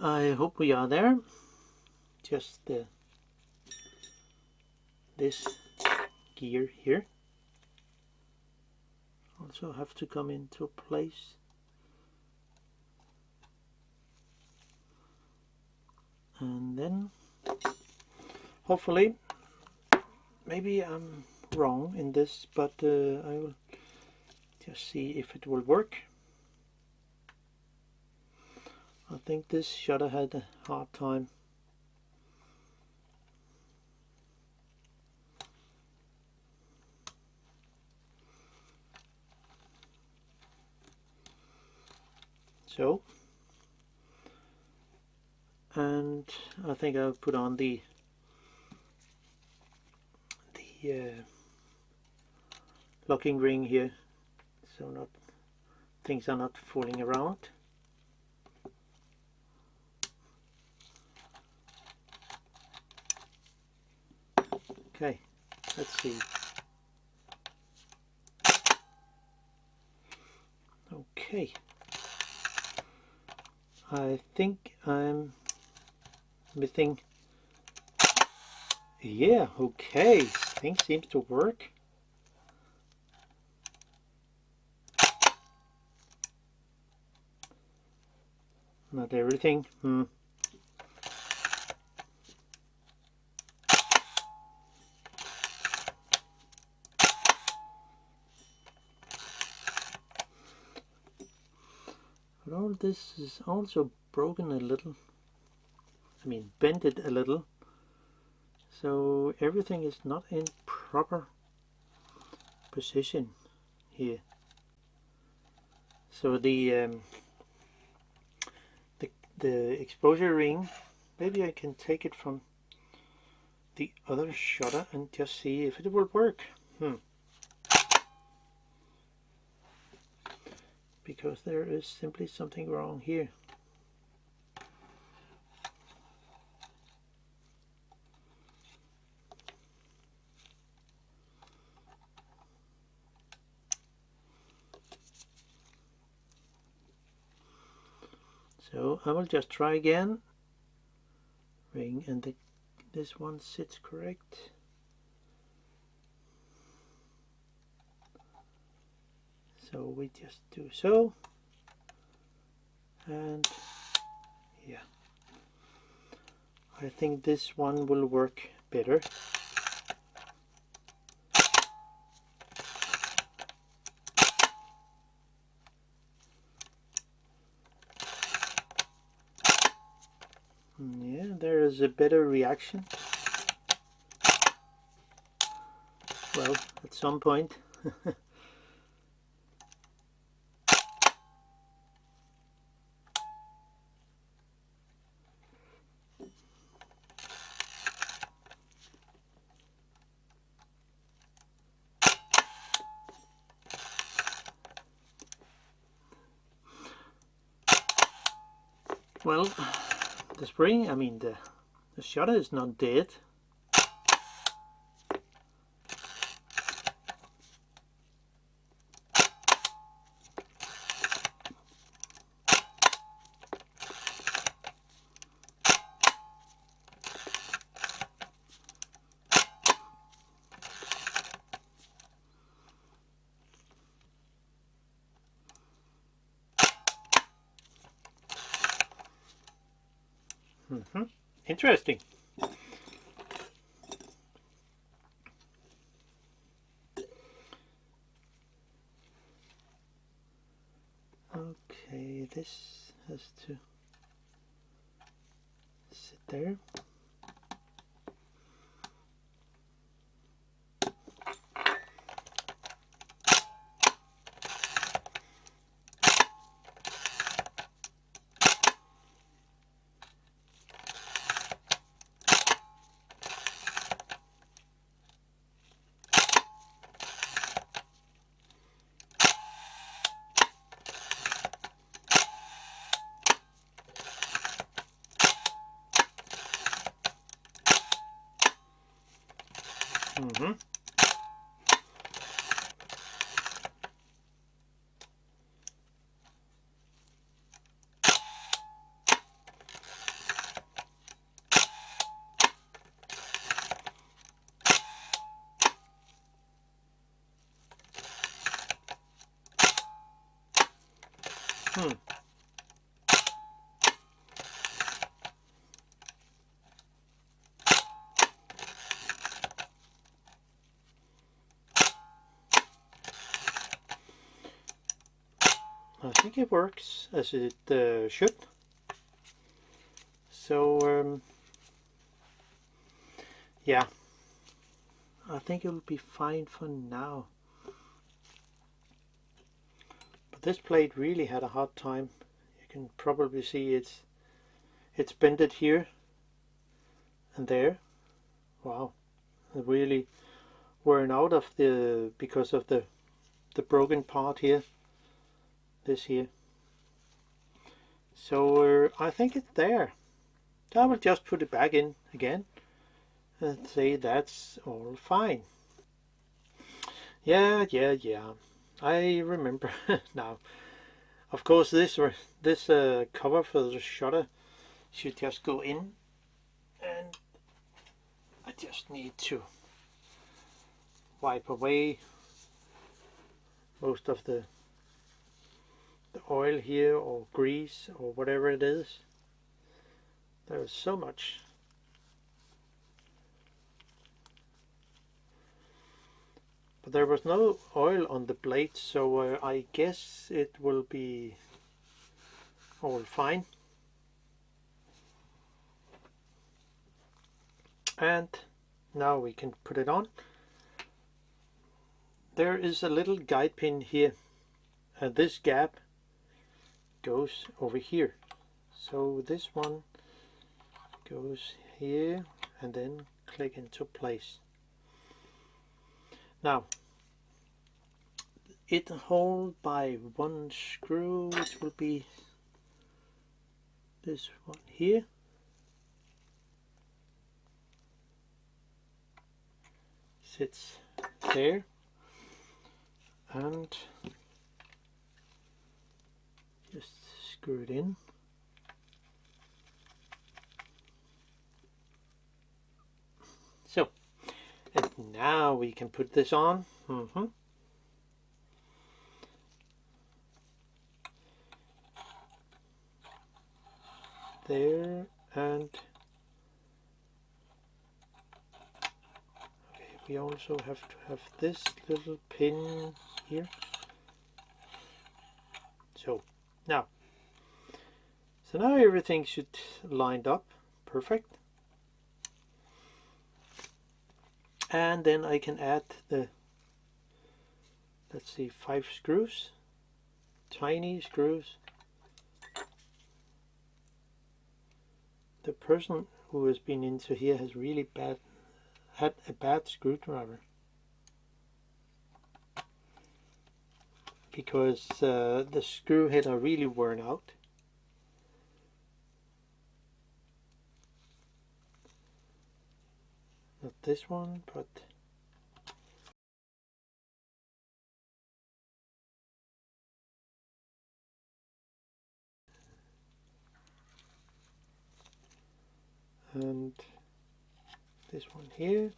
I hope we are there. Just this gear here also have to come into place. And then hopefully, maybe I'm wrong in this, but I will just see if it will work. I think this shutter had a hard time. So, and I think I'll put on the locking ring here, so things are not fooling around. Okay, let's see. Okay, I think I'm missing. Yeah, okay, things seems to work. Not everything. But all this is also broken a little. I mean, bended a little. So everything is not in proper position here. So the exposure ring, maybe I can take it from the other shutter and just see if it will work. Because there is simply something wrong here. So I will just try again. Ring, and this one sits correct. So we just do so, and yeah, I think this one will work better. Yeah, there is a better reaction. Well, at some point. Well, the spring, I mean the shutter is not dead. Interesting. Okay, this has to sit there. I think it works as it should. So yeah, I think it will be fine for now. But this plate really had a hard time. You can probably see it's bended here and there. Wow, it really worn out of the because of the broken part here. This here. So I think it's there. I will just put it back in again and say that's all fine. Yeah. I remember now. Of course, this cover for the shutter should just go in, and I just need to wipe away most of the oil here, or grease, or whatever it is. There's so much. But there was no oil on the blade, so I guess it will be all fine. And now we can put it on. There is a little guide pin here, and this gap goes over here. So this one goes here and then click into place. Now it holds by one screw, which will be this one here. Sits there, and just screw it in. So, and now we can put this on. There, and okay, we also have to have this little pin here. So now everything should lined up perfect, and then I can add the, let's see, 5 screws, tiny screws. The person who has been into here has really had a bad screwdriver, because the screw head are really worn out. not this one, but and this one here,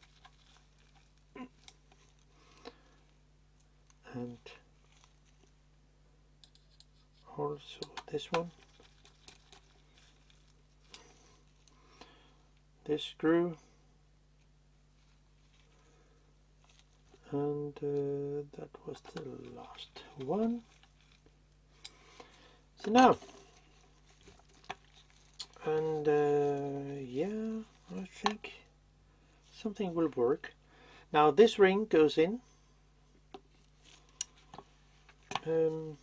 and also this one, this screw, and that was the last one. So now, and yeah, I think something will work. Now this ring goes in, and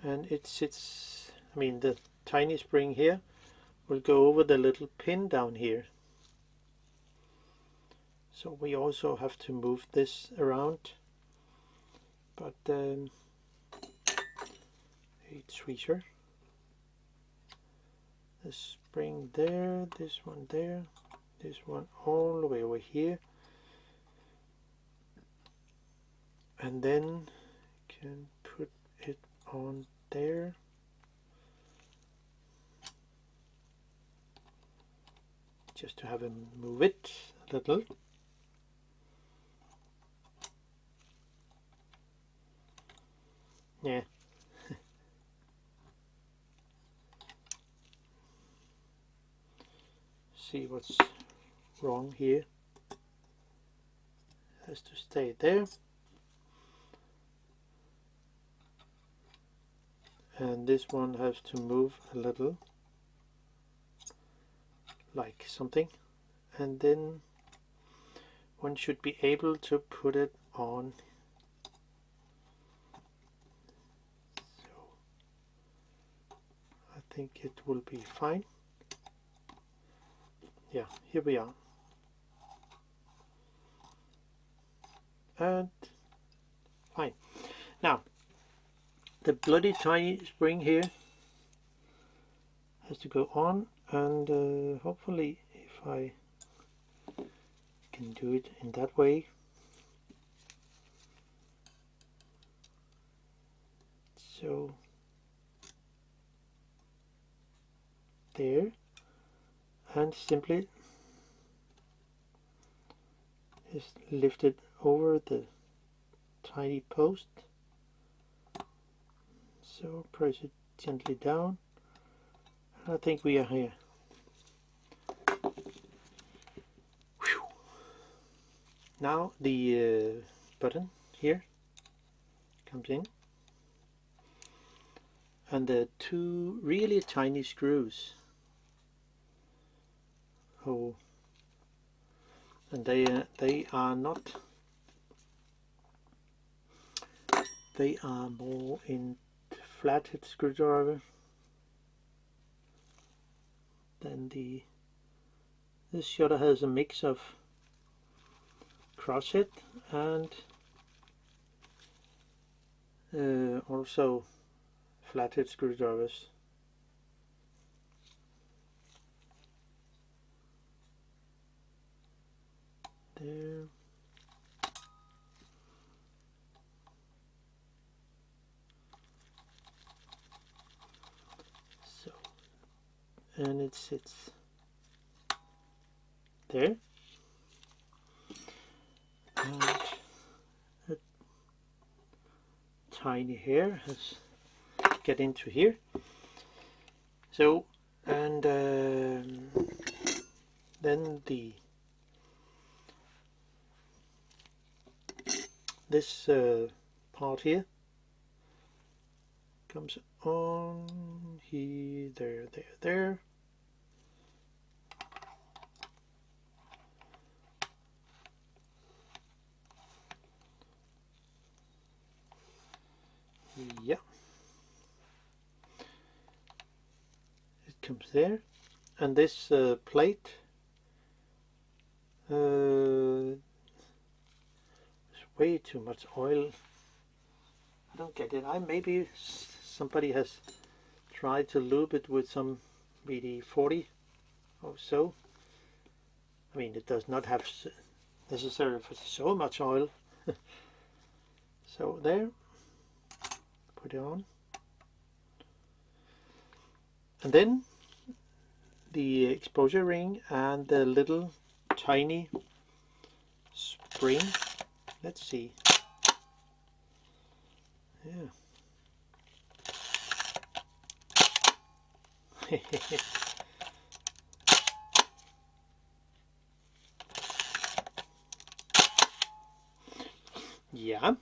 it sits, I mean the tiny spring here will go over the little pin down here. So we also have to move this around, but it's tweezer. This spring there, this one there, this one all the way over here, and then can put it on there. Just to have him move it a little. Yeah. See what's wrong here. Has to stay there. And this one has to move a little, like something, and then one should be able to put it on. So I think it will be fine. Yeah, here we are. And fine. Now the bloody tiny spring here has to go on, and hopefully if I can do it in that way. So there, and simply just lift it over the tiny post. So press it gently down. I think we are here. Whew. Now the button here comes in, and the two really tiny screws. Oh, and they are not. They are more in flathead screwdriver than this shutter has a mix of crosshead and also flathead screwdrivers. There. So, and it sits there, and a tiny hair has to get into here. So, and then this part here comes on here, there. Yeah, it comes there, and this plate there's way too much oil. I don't get it. Maybe somebody has tried to lube it with some BD40 or so, I mean, it does not have necessarily so much oil. So there, put it on. And then the exposure ring and the little tiny spring. Let's see. Yeah. Yeah,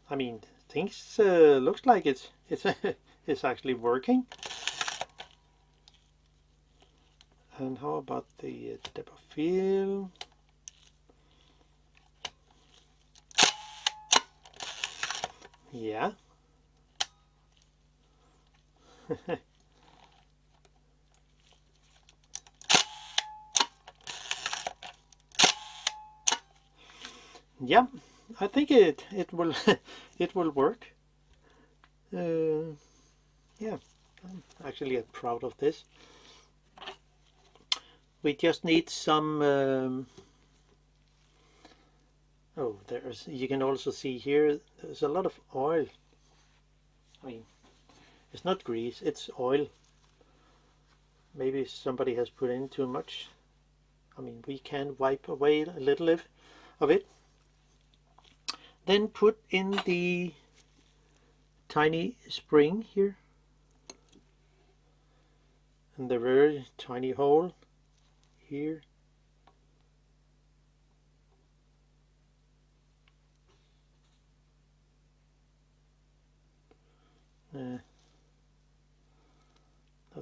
I mean, things looks like it's it's actually working. And how about the depth of field? Yeah. Yeah, I think it will it will work. Yeah, I'm actually proud of this. We just need some. Oh, you can also see here. There's a lot of oil. I mean, it's not grease; it's oil. Maybe somebody has put in too much. I mean, we can wipe away a little of it. Then put in the tiny spring here, and the very tiny hole here. Not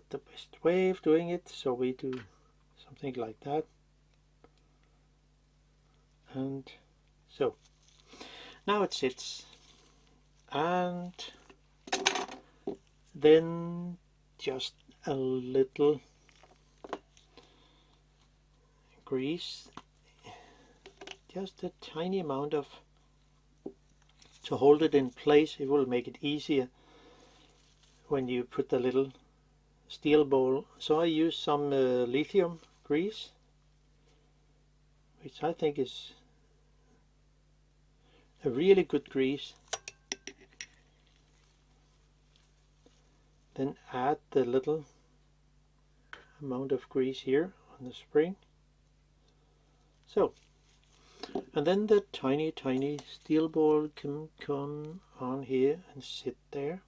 the best way of doing it, so we do something like that. And so now it sits, and then just a little grease, just a tiny amount of, to hold it in place. It will make it easier when you put the little steel ball. So I use some lithium grease, which I think is a really good grease. Then add the little amount of grease here on the spring. So, and then the tiny steel ball can come on here and sit there.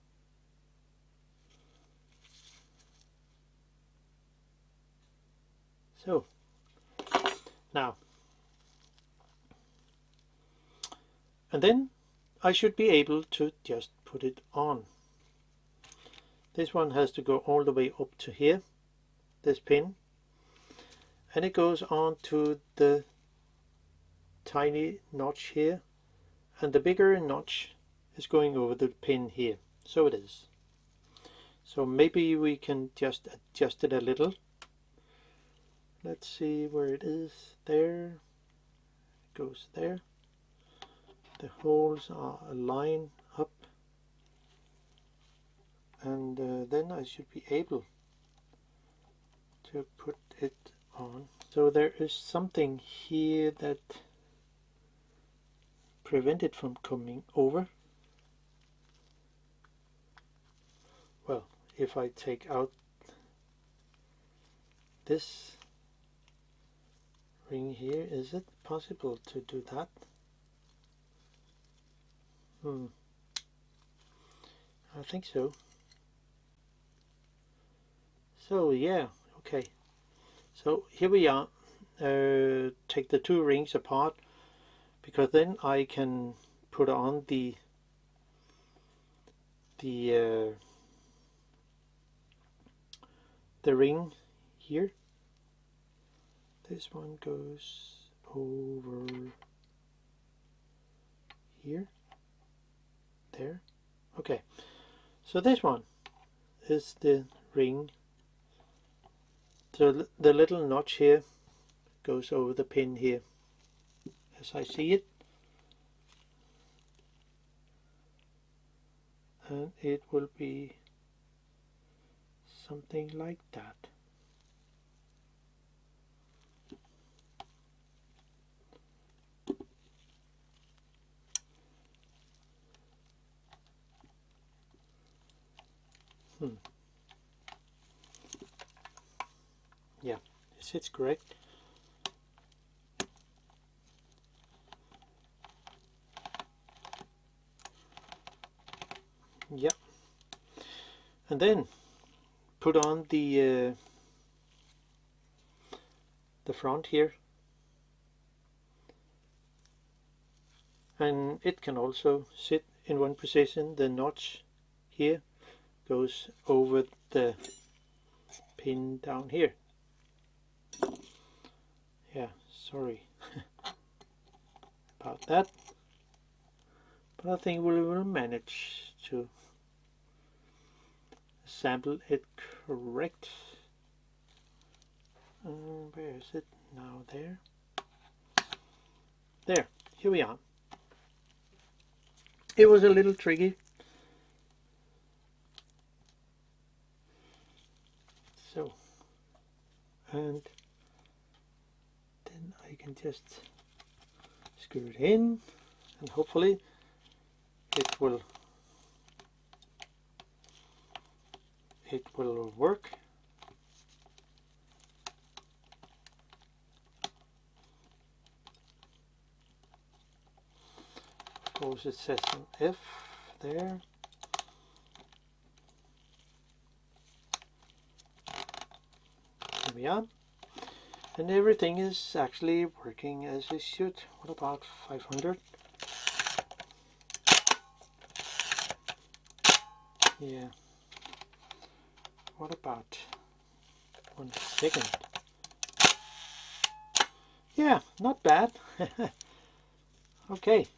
So now, and then I should be able to just put it on. This one has to go all the way up to here, this pin, and it goes on to the tiny notch here, and the bigger notch is going over the pin here. So it is. So maybe we can just adjust it a little. Let's see where it is. There it goes there. The holes are aligned up, and then I should be able to put it on. So there is something here that prevents it from coming over. Well, if I take out this ring here, is it possible to do that? I think so. So yeah, okay. So here we are. Take the two rings apart, because then I can put on the ring here. This one goes over here, there. Okay, so this one is the ring. So the little notch here goes over the pin here, as I see it, and it will be something like that. Yeah, it sits correct. Yeah, and then put on the front here, and it can also sit in one position. The notch here goes over the pin down here. Yeah, sorry about that, but I think we will manage to assemble it correct. Where is it now? There, here we are. It was a little tricky, so, and then I can just screw it in, and hopefully it will work. Of course, it says an F there. Here we are, and everything is actually working as it should. What about 500? Yeah. What about 1 second? Yeah, not bad. Okay.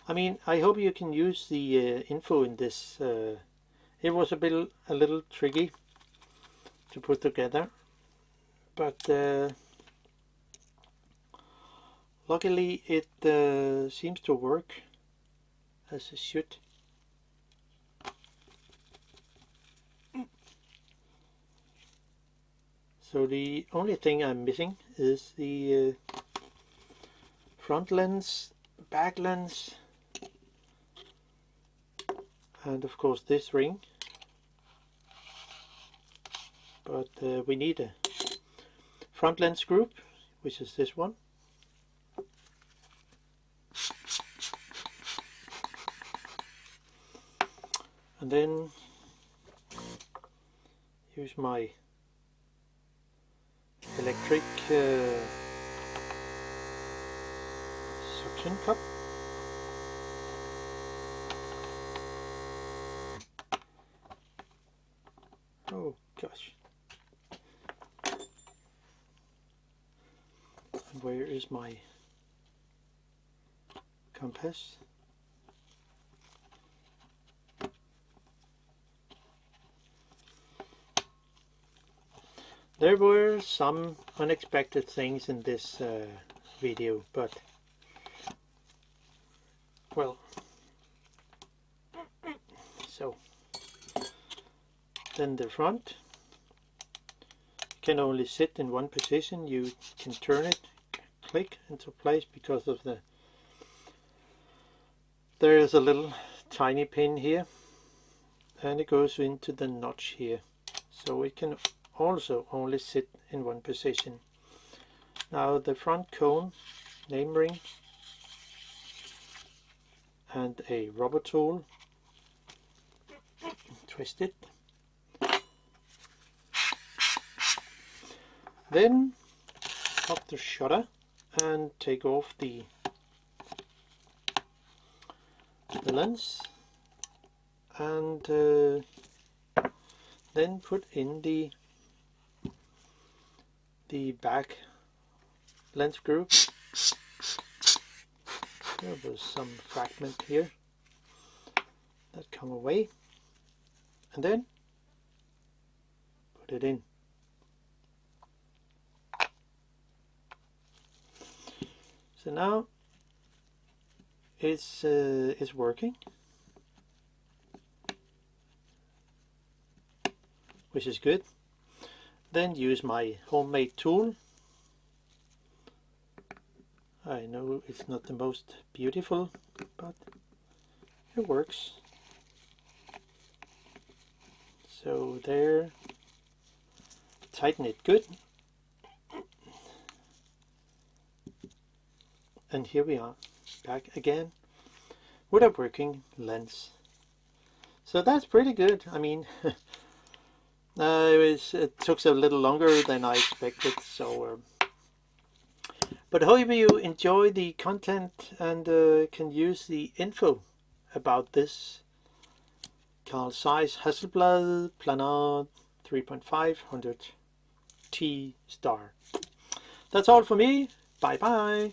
I mean, I hope you can use the info in this. It was a little tricky to put together, but luckily it seems to work as it should. So the only thing I'm missing is the front lens, back lens, and of course this ring. But we need a front lens group, which is this one. And then use my electric suction cup. Oh gosh. And where is my compass? There were some unexpected things in this video, but well, so then the front can only sit in one position. You can turn it, click into place because of there is a little tiny pin here, and it goes into the notch here, so it can also only sit in one position. Now the front cone, name ring, and a rubber tool, twist it. Then pop the shutter and take off the lens, and then put in the back lens group. There was some fragment here that come away, and then put it in. So now it's working, which is good. Then use my homemade tool. I know it's not the most beautiful, but it works. So there, tighten it good. And here we are, back again with a working lens. So that's pretty good. I mean, it took a little longer than I expected. So, but hope you enjoy the content and can use the info about this Carl Zeiss Hasselblad Planar 3.5 T star. That's all for me. Bye bye.